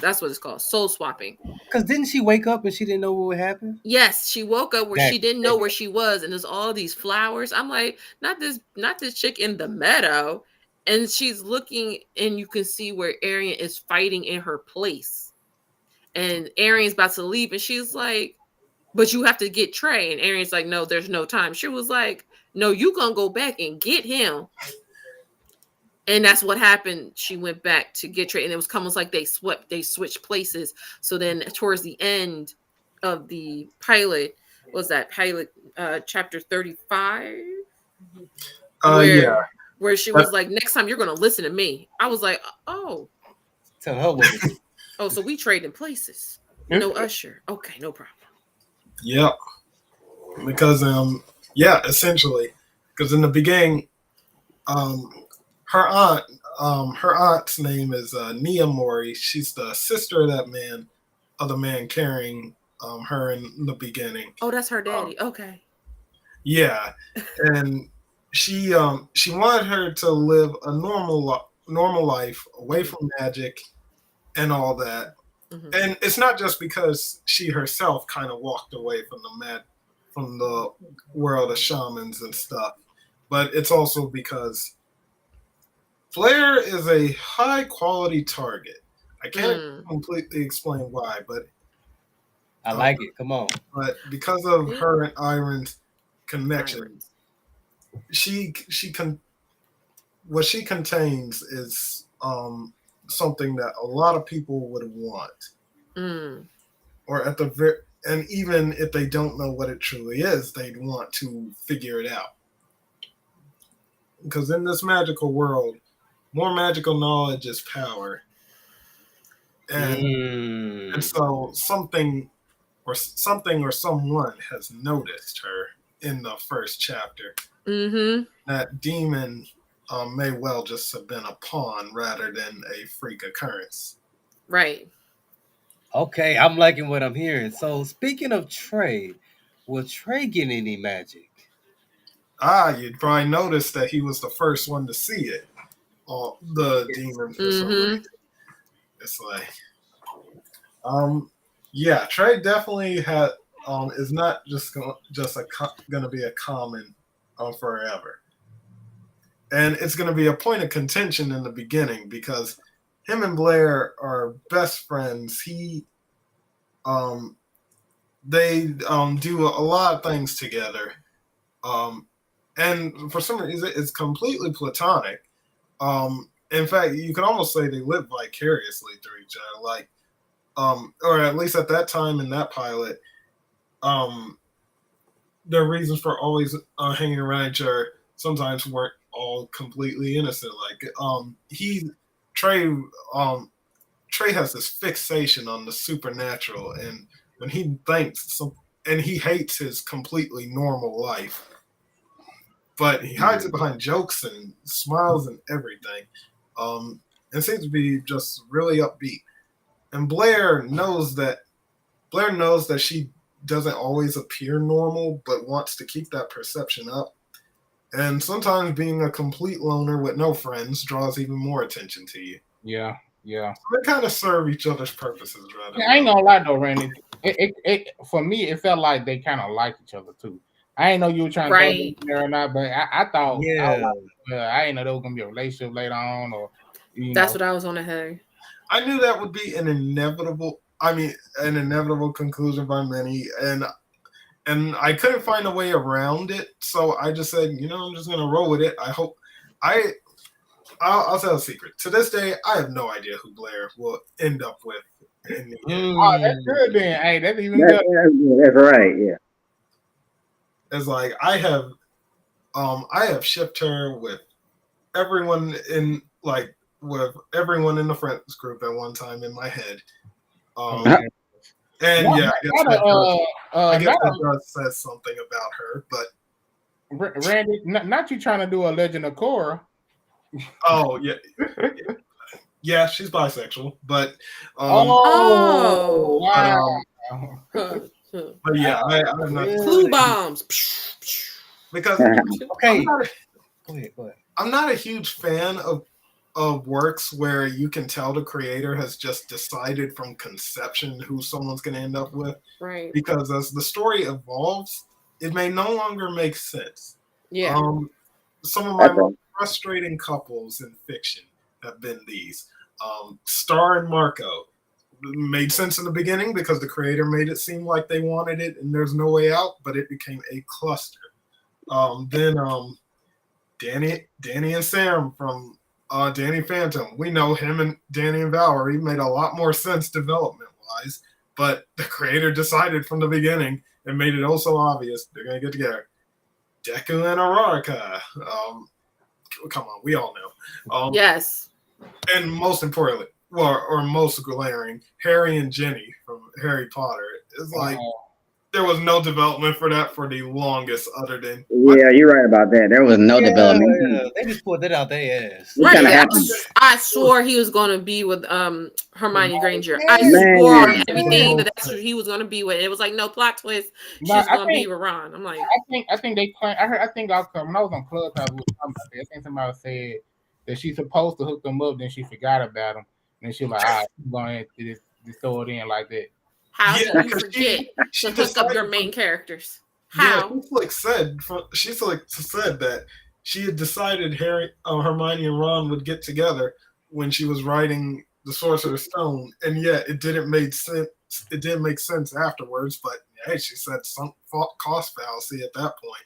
That's what it's called, soul swapping. Because didn't she wake up and she didn't know what would happen? Yes, she woke up where she didn't know where she was, and there's all these flowers. I'm like, not this chick in the meadow. And she's looking, and you can see where Arian is fighting in her place. And Arian's about to leave, and she's like, but you have to get Trey. And Arian's like, no, there's no time. She was like, no, you gonna go back and get him. And that's what happened. She went back to get Trey, and it was almost like they switched places. So then towards the end of the pilot, chapter 35? Where she was like, next time you're going to listen to me. I was like, oh. Tell her what to do. Oh, so we trade in places. No Usher. Okay, no problem. Yep. Because, essentially. Because in the beginning, her aunt's name is Nia Mori. She's the sister of the man carrying her in the beginning. Oh, that's her daddy. Okay. Yeah. And she wanted her to live a normal life away from magic and all that. Mm-hmm. And it's not just because she herself kind of walked away from the world of shamans and stuff, but it's also because Blair is a high quality target. I can't completely explain why, but I like it. Come on. But because of her and Iron's connection, what she contains is something that a lot of people would want, or and even if they don't know what it truly is, they'd want to figure it out. Because in this magical world, more magical knowledge is power, and so something or someone has noticed her in the first chapter. Mm-hmm. That demon may well just have been a pawn rather than a freak occurrence. Right. Okay, I'm liking what I'm hearing. So speaking of Trey, will Trey get any magic? You'd probably notice that he was the first one to see it. all the demon for some reason. It's like, yeah, Trey definitely is not just gonna be a common forever, and it's gonna be a point of contention in the beginning because him and Blair are best friends. They do a lot of things together, and for some reason it's completely platonic. In fact, you can almost say they live vicariously through each other, like, or at least at that time in that pilot, their reasons for always hanging around each other sometimes weren't all completely innocent. Like, Trey has this fixation on the supernatural, and when he thinks and he hates his completely normal life, but he hides it behind jokes and smiles and everything. And seems to be just really upbeat. And Blair knows that she doesn't always appear normal, but wants to keep that perception up. And sometimes being a complete loner with no friends draws even more attention to you. Yeah. So they kind of serve each other's purposes, rather. I ain't gonna lie though, Randy. It for me, it felt like they kind of like each other too. I ain't know you were trying to throw them there or not, but I thought, I ain't know there was gonna be a relationship later on, or that's what I was on ahead. I knew that would be an inevitable conclusion by many, and I couldn't find a way around it, so I just said, I'm just gonna roll with it. I'll tell a secret. To this day, I have no idea who Blair will end up with in the end. Oh, that's good then. Hey, that's even good. That's right, yeah. It's like I have shipped her with everyone in the friends group at one time in my head. And yeah, I guess that does says something about her, but Randy, not you trying to do a Legend of Korra. Oh yeah. Yeah, she's bisexual, but wow. But yeah, I'm not clue bombs because okay. Go ahead. I'm not a huge fan of works where you can tell the creator has just decided from conception who someone's going to end up with, right? Because as the story evolves, it may no longer make sense. Yeah. Some of my most frustrating couples in fiction have been these. Star and Marco made sense in the beginning because the creator made it seem like they wanted it and there's no way out, but it became a cluster. Then Danny and Sam from Danny Phantom. We know him and Danny and Valerie made a lot more sense development-wise, but the creator decided from the beginning and made it also obvious they're going to get together. Deku and Araraka. Come on, we all know. Yes. And most importantly, or most glaring, Harry and Ginny from Harry Potter. It's like there was no development for that for the longest, other than yeah, you're right about that. There was no development. Yeah. They just pulled that out their ass. Right. I swore he was going to be with Hermione Granger. I swore on everything that's who he was going to be with. It was like no plot twist. She's going to be with Ron. I'm like, I think they plan. I think when I was on Clubhouse, I think somebody said that she's supposed to hook them up, then she forgot about them, and she was like, all right, I'm going to just throw it in like that. How do you forget to hook up your main characters? How? Yeah, she said that she had decided Hermione and Ron would get together when she was writing The Sorcerer's Stone, and yet it didn't make sense. It didn't make sense afterwards, but hey, she said some cost fallacy at that point.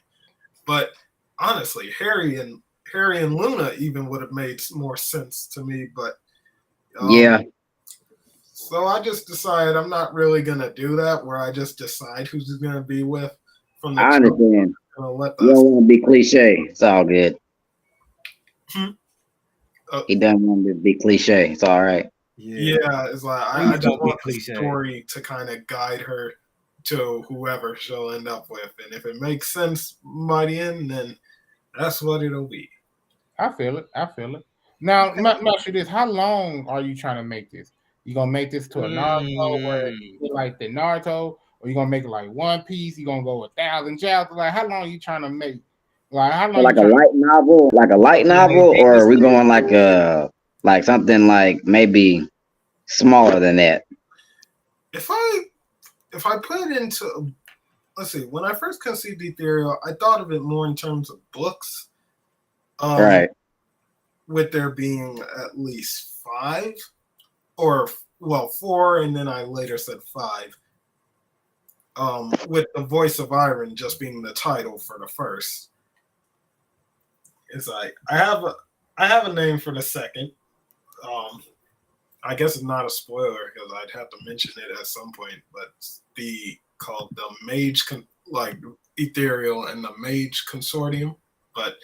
But honestly, Harry and Luna even would have made more sense to me. But yeah. So I just decided I'm not really gonna do that, where I just decide who's gonna be with from the. I understand. You don't want to be cliche. It's all good. He doesn't want to be cliche. It's all right. Yeah, it's like I just want the story to kind of guide her to whoever she'll end up with, and if it makes sense by the end, then that's what it'll be. I feel it. Now, let me ask you this: how long are you trying to make this? You gonna make this to a Naruto where it's like the Naruto, or you gonna make it like One Piece? You gonna go 1,000 chapters? Like, how long are you trying to make Like how So long? like a light novel, or are we going like something like maybe smaller than that? If I put it into, let's see, when I first conceived Ethereal, I thought of it more in terms of books. Right. With there being at least 5, or 4, and then I later said 5. With the voice of Iron just being the title for the first. It's like I have a name for the second. I guess it's not a spoiler because I'd have to mention it at some point, but called the Mage Ethereal and the Mage Consortium. But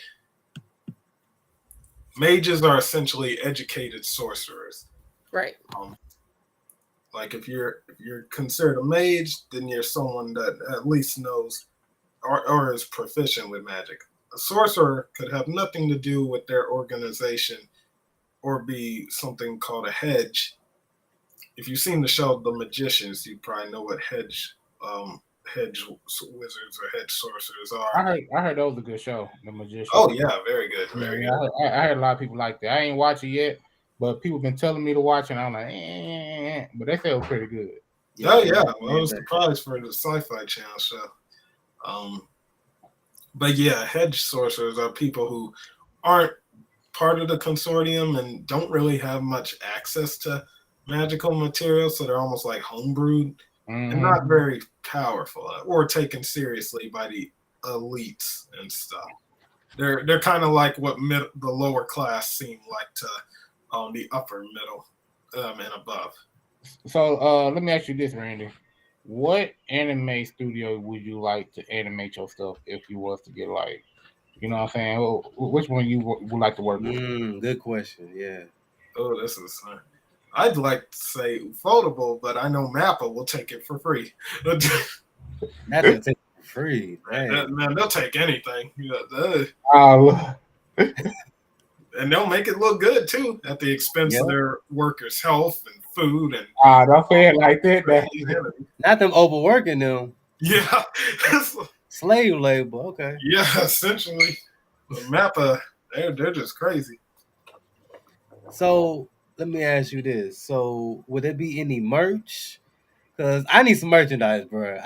mages are essentially educated sorcerers. Right. Like if you're considered a mage, then you're someone that at least knows or is proficient with magic. A sorcerer could have nothing to do with their organization or be something called a hedge. If you've seen the show The Magicians, you probably know what hedge wizards or hedge sorcerers are. I heard that was a good show, The Magician. Oh yeah, very good. Very good. I heard a lot of people like that. I ain't watched it yet, but people been telling me to watch it. And I'm like, but they say it was pretty good. Yeah. Well, I was surprised for the Sci-Fi Channel show. But yeah, hedge sorcerers are people who aren't part of the consortium and don't really have much access to magical materials, so they're almost like homebrewed and not very powerful or taken seriously by the elites and stuff. They're kind of like what the lower class seem like to the upper middle and above. So let me ask you this, Randy. What anime studio would you like to animate your stuff if you was to get like, you know what I'm saying? Which one you would like to work with? Good question. Yeah. Oh, this is. I'd like to say Ufotable, but I know Mappa will take it for free. That's take it for free. Man, they'll take anything. And they'll make it look good too, at the expense of their workers' health and food and. Don't say it like that. Not them overworking them. Yeah. Slave labor. Okay. Yeah, essentially. The Mappa, they're just crazy. So let me ask you this. So would there be any merch? Because I need some merchandise, bro.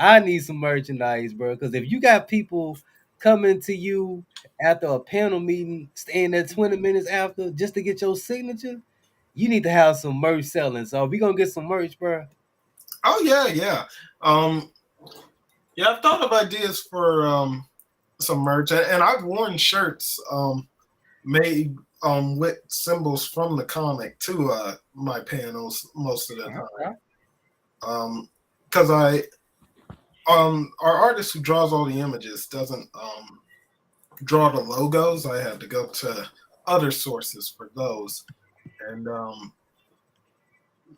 Because if you got people coming to you after a panel meeting, staying there 20 minutes after just to get your signature, you need to have some merch selling. So we gonna get some merch, bro. Oh yeah. I've thought of ideas for some merch, and I've worn shirts made with symbols from the comic to my panels most of the time. Because our artist who draws all the images doesn't draw the logos. I had to go to other sources for those,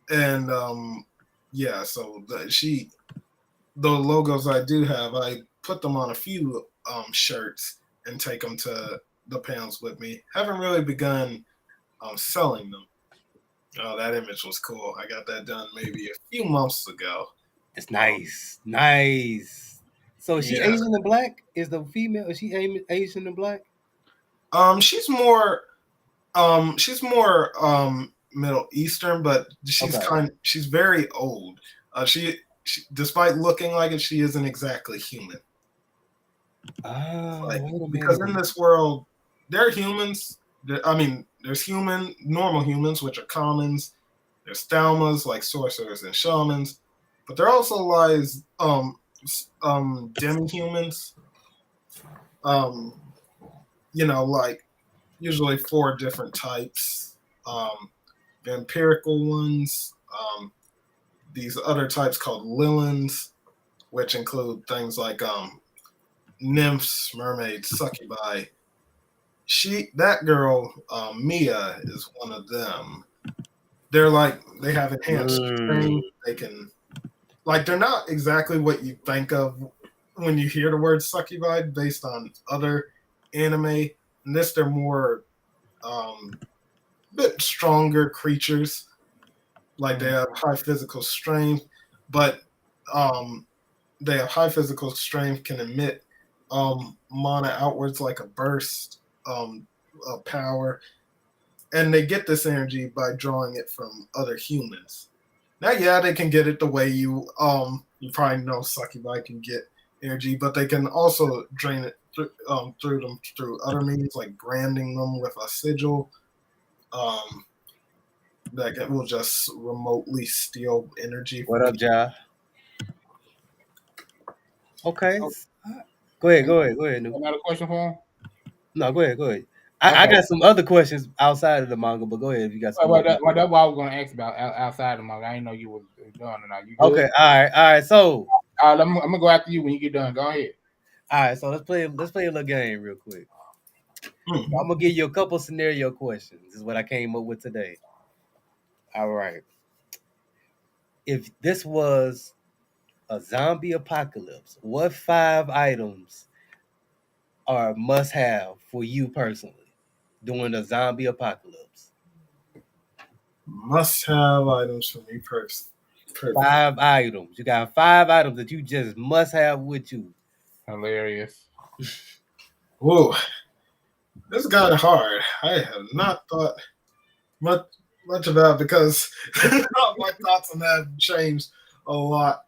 and yeah. So the logos I do have, I put them on a few shirts and take them to the panels with me. Haven't really begun selling them. Oh, that image was cool. I got that done maybe a few months ago. It's nice. So is she Asian and black? Is the female? Is she Asian and black? She's more Middle Eastern, but she's very old. She despite looking like it, she isn't exactly human. Because in this world, they're humans. There's normal humans, which are commons. There's thalmas, like sorcerers and shamans. But there also lies demi-humans. Like usually 4 different types. Vampirical ones. These other types called lilins, which include things like nymphs, mermaids, succubi. That girl, Mia, is one of them. They're they have enhanced strength. They can, they're not exactly what you think of when you hear the word succubi based on other anime. In this, they're more bit stronger creatures. They have high physical strength, but they have high physical strength, can emit mana outwards like a burst of power, and they get this energy by drawing it from other humans. Now, yeah, they can get it the way you probably know Succubi can get energy, but they can also drain it through them through other means, like branding them with a sigil. That will just remotely steal energy. What up, Ja? Okay. Go ahead. Another question for him? No, go ahead. I got some other questions outside of the manga, but go ahead if you got some. That's what I was going to ask about outside the manga. I didn't know you was done or not. You good? Okay, all right. So, I'm gonna go after you when you get done. Go ahead. all right, so let's play a little game real quick. Mm-hmm. I'm gonna give you a couple scenario questions. This is what I came up with today. All right. If this was a zombie apocalypse, what 5 items are must have for you personally during a zombie apocalypse? Must have items for me personally. 5 items. You got 5 items that you just must have with you. Hilarious. Whoa, this is kind of hard. I have not thought much about it because my thoughts on that have changed a lot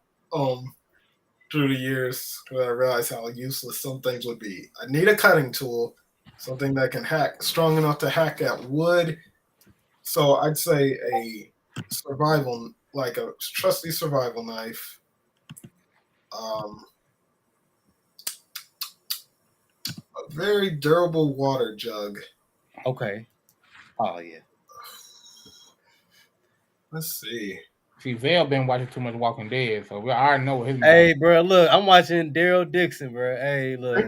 through the years. When I realized how useless some things would be. I need a cutting tool, something that can hack, strong enough to hack at wood. So I'd say a survival, like a trusty survival knife. A very durable water jug. Okay. Oh yeah. Let's see. See, Vale been watching too much Walking Dead, so we already know what his. Hey, bro, look, I'm watching Daryl Dixon, bro. Hey, look.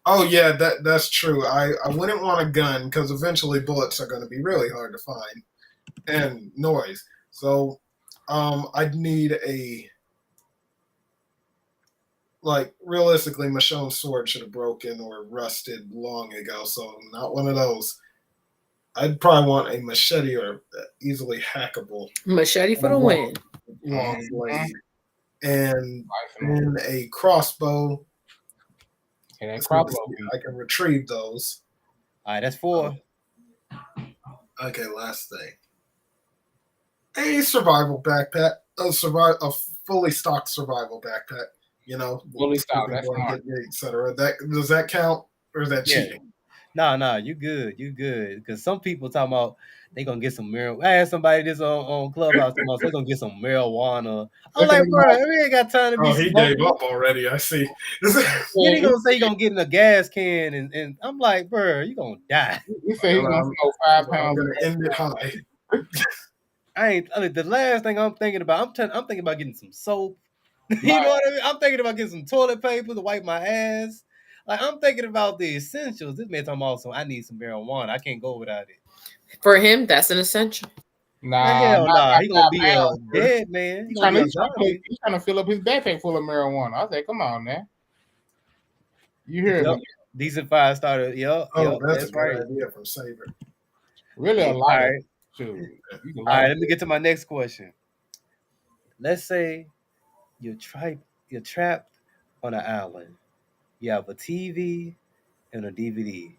Oh yeah, that's true. I wouldn't want a gun because eventually bullets are going to be really hard to find and noise. So I'd need a, like, realistically, Michonne's sword should have broken or rusted long ago, so not one of those. I'd probably want a machete or easily hackable Machete for the win. long blade, and then a crossbow. And that crossbow, I can retrieve those. All right, that's 4. Okay, last thing. A survival backpack. A fully stocked survival backpack. You know, fully stocked. That's smart. etc. Does that count, or is that cheating? No, you good. Because some people talking about they gonna get some marijuana. I had somebody this on Clubhouse talking about they're gonna get some marijuana. I'm like, bro, we ain't got time to be. Oh, he gave up already. I see. Then he gonna say he gonna get in a gas can, and I'm like, bro, you gonna die. He said he's gonna smoke 5 pounds. I'm gonna end it high. The last thing I'm thinking about, I'm thinking about getting some soap. You know what I mean? I'm thinking about getting some toilet paper to wipe my ass. Like, I'm thinking about the essentials. This man talking about I need some marijuana. I can't go without it. For him, that's an essential. Nah. He gonna be a dead man. He's trying to fill up his backpack full of marijuana. I said, come on, man. You hear me? Decent 5-star. Yep. That's a great idea from Saber. Really a lot. All right, let me get to my next question. Let's say you're trapped on an island. You have a TV and a DVD.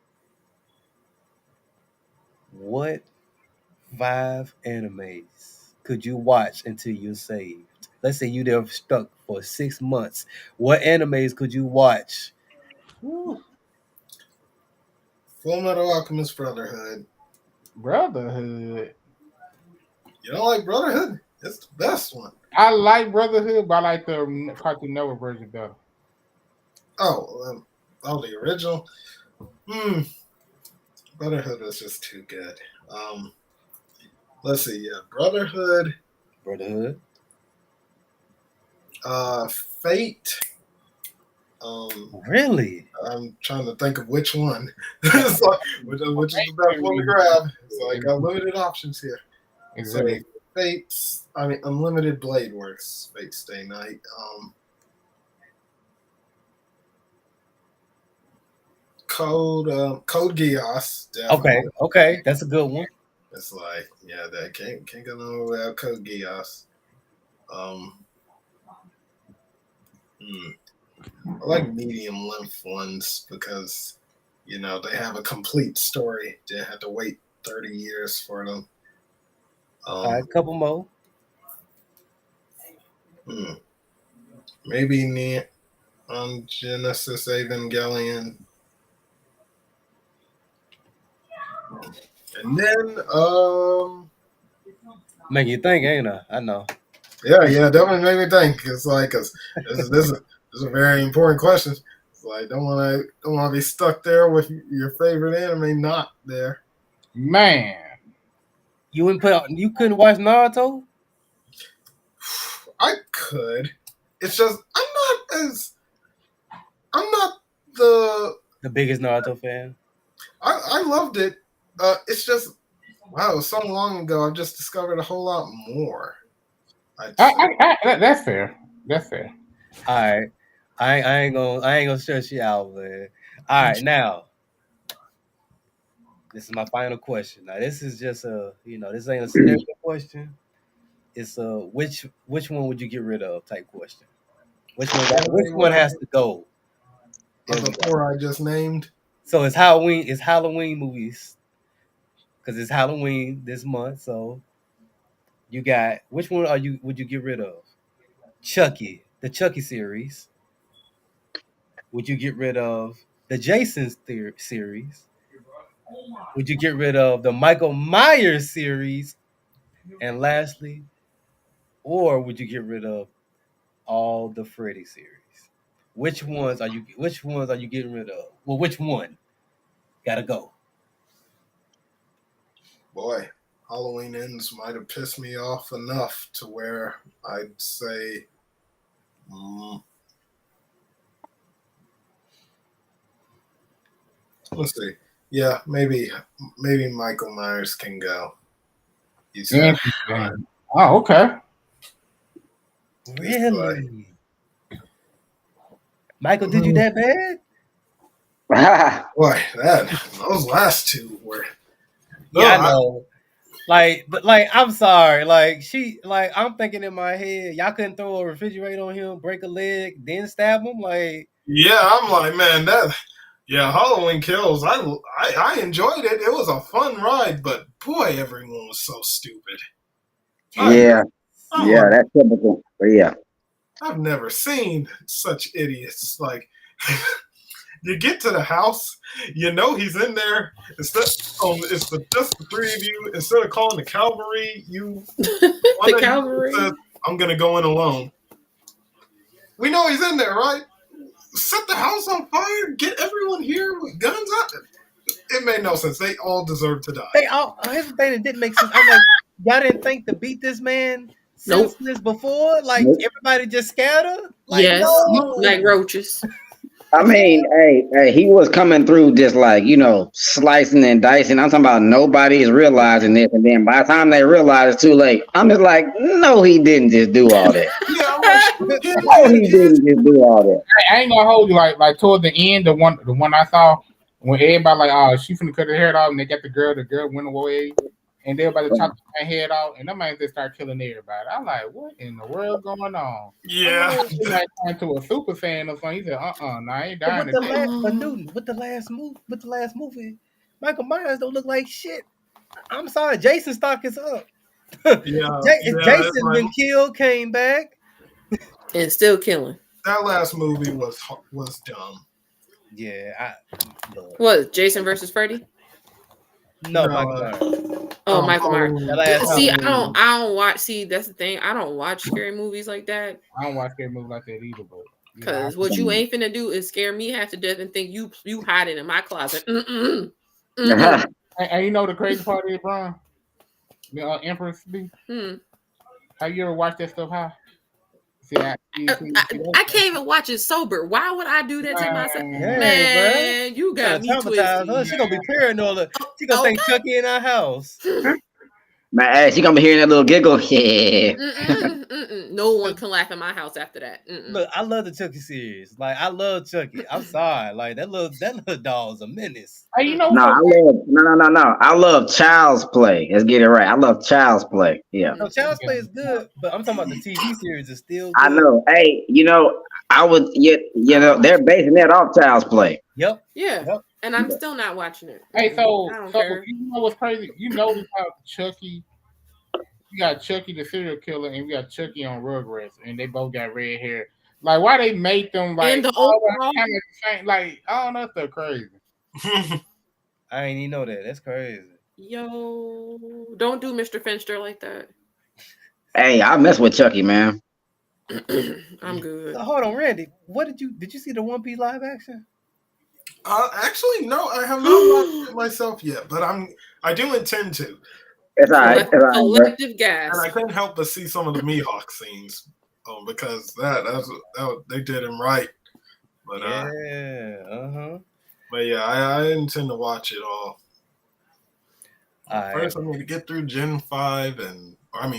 What 5 animes could you watch until you're saved? Let's say you there stuck for 6 months. What animes could you watch? Full Metal Alchemist Brotherhood. Brotherhood. You don't like Brotherhood? It's the best one. I like Brotherhood, but I like the Cartoon Network version better. Oh, the original. Brotherhood is just too good. Let's see. Yeah, Brotherhood. Fate. Really? I'm trying to think of which one. It's like, which is the best one to grab. So I got limited options here. Exactly. So Fate's, Unlimited Blade Works. Fate Stay Night. Code Geass. Definitely. Okay, that's a good one. It's like, yeah, that can't go nowhere without Code Geass. I like medium length ones because they have a complete story. Didn't have to wait 30 years for them. All right, couple more. Maybe Genesis Evangelion. And then Make you think, ain't I? I know. Yeah, definitely made me think. It's like, cause this is a very important question. It's like don't want to be stuck there with your favorite anime not there. Man, you couldn't watch Naruto? I could. It's just I'm not the biggest Naruto fan. I loved it. It's just wow, it was so long ago. I've just discovered a whole lot more. That's fair. That's fair. All right, I ain't gonna stress you out, man. All right, now this is my final question. Now this is just this ain't a scenario question. It's which one would you get rid of type question. Which one has to go? Of the four I just named. So it's Halloween. It's Halloween movies because it's Halloween this month. So you got which one would you get rid of? Chucky, the Chucky series. Would you get rid of the Jason series? Would you get rid of the Michael Myers series? And lastly, or would you get rid of all the Freddy series? Which ones are you getting rid of? Well, which one? Gotta go. Boy, Halloween Ends might have pissed me off enough to where I'd say let's see. Yeah, maybe Michael Myers can go. He's Oh, okay. Really? Michael did you that bad? Boy, those last two were. No, yeah, I know. I'm sorry. I'm thinking in my head, y'all couldn't throw a refrigerator on him, break a leg, then stab him. Yeah, I'm like, man, Halloween Kills. I enjoyed it. It was a fun ride, but boy, everyone was so stupid. That's typical. But yeah, I've never seen such idiots. Like, you get to the house, he's in there. It's just the three of you. Instead of calling the cavalry, the cavalry. Says, I'm gonna go in alone. We know he's in there, right? Set the house on fire. Get everyone here with guns out. It made no sense. They all deserve to die. Here's the thing that didn't make sense. I'm like, y'all didn't think to beat this man senseless before? Everybody just scattered? Yes, like roaches. I mean, hey, he was coming through just slicing and dicing. I'm talking about nobody is realizing this, and then by the time they realize it's too late, I'm just like, no, he didn't just do all that. No, he didn't just do all that. I ain't gonna hold you like toward the end, the one I saw when everybody she finna cut her head off, and they got the girl went away, and everybody chopped her head off, and that man just start killing everybody. I'm like, what in the world going on? Yeah, he's like trying to a super fan or something. He said, nah, I ain't dying. With the last movie, Michael Myers don't look like shit. I'm sorry, Jason's stock is up. Jason's been killed, came back, and still killing. That last movie was dumb. Yeah, what? Jason versus Freddy? No, Michael Myers. Oh, Michael Myers. See, I don't watch. See, that's the thing. I don't watch scary movies like that. I don't watch scary movies like that either. But because what you ain't finna do is scare me half to death and think you hiding in my closet. And you know the crazy part is, Brian? Empress B. How you ever watch that stuff? How? See, I can't even watch it sober. Why would I do that to myself? Man, you got me twisted. She gonna be paranoid. She gonna think Chucky in our house. Man, she gonna be hearing that little giggle. Yeah. No one can laugh in my house after that. Look, I love the Chucky series. I love Chucky. I'm sorry. That little dog's a menace. Hey, you know No. I love Child's Play. Let's get it right. I love Child's Play. Yeah. No, Child's Play is good, but I'm talking about the TV series is still good. I know. Hey, I would, they're basing that off Child's Play. Yep. Yeah. Yep. And I'm still not watching it. Hey, so I don't care. you know what's crazy? You notice how Chucky, you got Chucky the serial killer, and you got Chucky on Rugrats, and they both got red hair. Like, why they make them like And the all overall- kind of same? Like, I don't know if they're crazy. I ain't even know that. That's crazy. Yo, don't do Mr. Finster like that. Hey, I mess with Chucky, man. I'm good. Hold on, Randy. What did you see the One Piece live action? Actually, no, I have not watched it myself yet, but I do intend to. It's all right. It's all right, bro. Collective gas. And I couldn't help but see some of the Mihawk scenes, because that they did him right. But But yeah, I intend to watch it all. First, I need to get through Gen 5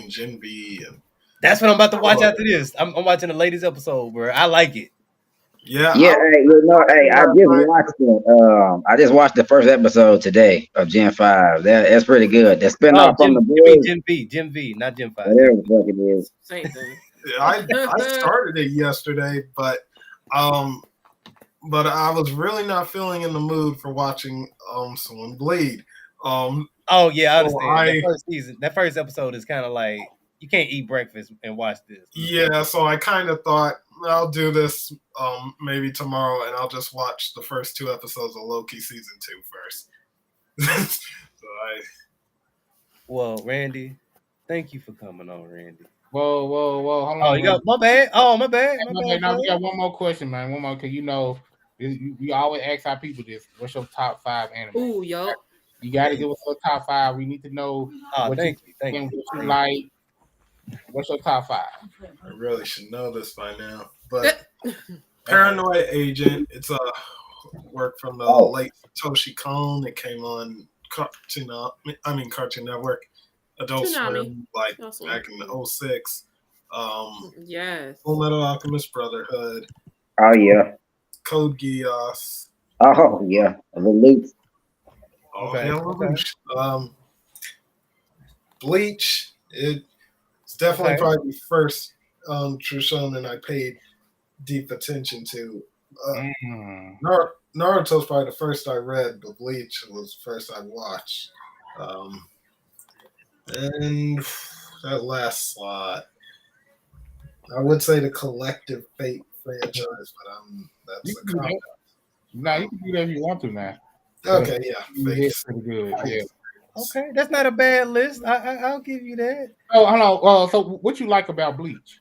Gen V, and that's what I'm about to watch after this. I'm watching the latest episode, bro. I like it. Yeah. Yeah. I just watched it. I just watched the first episode today of Gen 5. That's pretty good. The spinoff from the boys. Gen V, not Gen 5. Whatever the fuck it is. Same thing. I started it yesterday, but I was really not feeling in the mood for watching someone bleed. Oh yeah, I understand. That first episode is kind of like you can't eat breakfast and watch this. Yeah, so I kind of thought I'll do this maybe tomorrow, and I'll just watch the first 2 episodes of Loki season 2 first. Well, Randy, thank you for coming on, Randy. Whoa, hold on. Oh, you got my bad. Oh, my bad. Now we got one more question, man. One more, because we always ask our people this. What's your top 5 anime? Ooh, yo. You got to give us your top 5. We need to know what you like. What's your top 5? I really should know this by now, but Paranoid Agent. It's a work from the late Satoshi Kon. It came on Cartoon Network, Adult Swim, back in the 06. Yes. Full Metal Alchemist Brotherhood. Oh yeah. Code Geass. Oh yeah. Lelouch. Bleach. It's definitely probably the first true shonen I paid deep attention to. Naruto's probably the first I read, but Bleach was the first I watched. And that last slot, I would say the Collective Fate franchise, but that's a comment. No, you can do that if you want to, man. Okay, yeah. It's pretty good. Yeah. Okay, that's not a bad list. I'll give you that. Oh, hello. So, what you like about Bleach?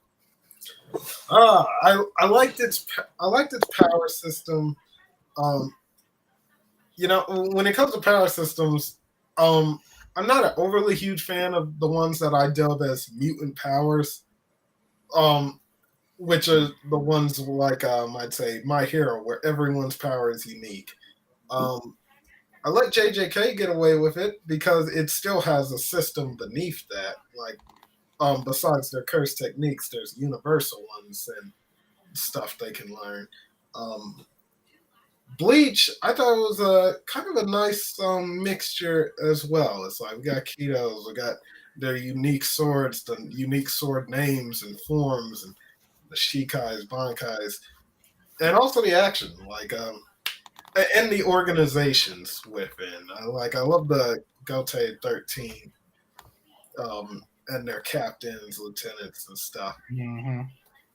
I liked its power system. When it comes to power systems, I'm not an overly huge fan of the ones that I dub as mutant powers, which are the ones like I'd say My Hero, where everyone's power is unique. I let JJK get away with it because it still has a system beneath that. Like, besides their curse techniques, there's universal ones and stuff they can learn. Bleach, I thought it was a kind of a nice mixture as well. It's like we got Kitos, we got their unique swords, the unique sword names and forms, and the Shikais, Bankais, and also the action, and the organizations within. I love the Gote 13 and their captains, lieutenants, and stuff. Mm-hmm.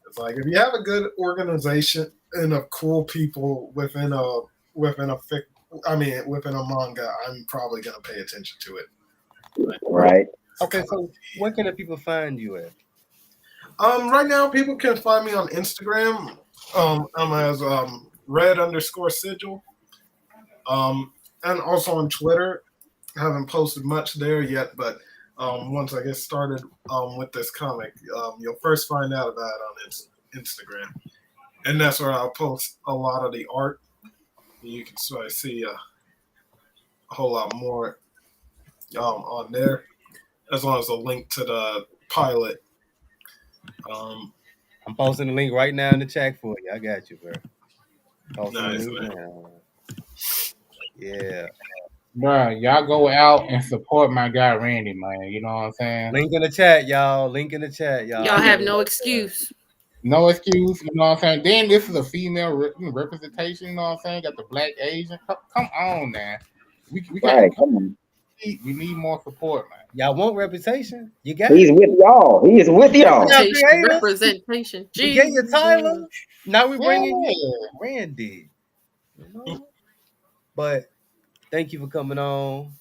It's like if you have a good organization and of cool people within a manga, I'm probably gonna pay attention to it. Right. Okay, so where can the people find you at? Right now, people can find me on Instagram. I'm as red_sigil. And also on Twitter. I haven't posted much there yet, but once I get started with this comic, you'll first find out about it on Instagram. And that's where I'll post a lot of the art. You can sort of see a whole lot more on there, as well as a link to the pilot. I'm posting the link right now in the chat for you. I got you, bro. Nice, yeah. Bro, y'all go out and support my guy Randy, man. You know what I'm saying? Link in the chat, y'all. Y'all have no excuse. No excuse, you know what I'm saying? Then this is a female representation, you know what I'm saying? Got the black Asian. Come on now. We Right, got come on. we need more support, man. Y'all want reputation? You got He's it. with y'all. He is with y'all. Now, Representation, creators, representation. we gave you Jesus. Tyler. Now we bringing Yeah. you Randy. You know? But thank you for coming on.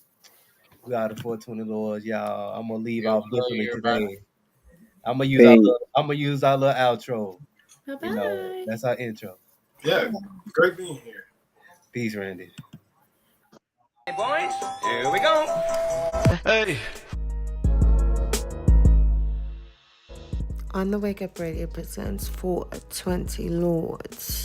We are the 420 Lords, y'all. I'm gonna leave off differently today. I'm gonna use our little outro. Bye-bye. You know, that's our intro. Yeah, great being here. Peace, Randy. Hey, boys, here we go. Hey. On the Wake Up Radio presents 420 Lords.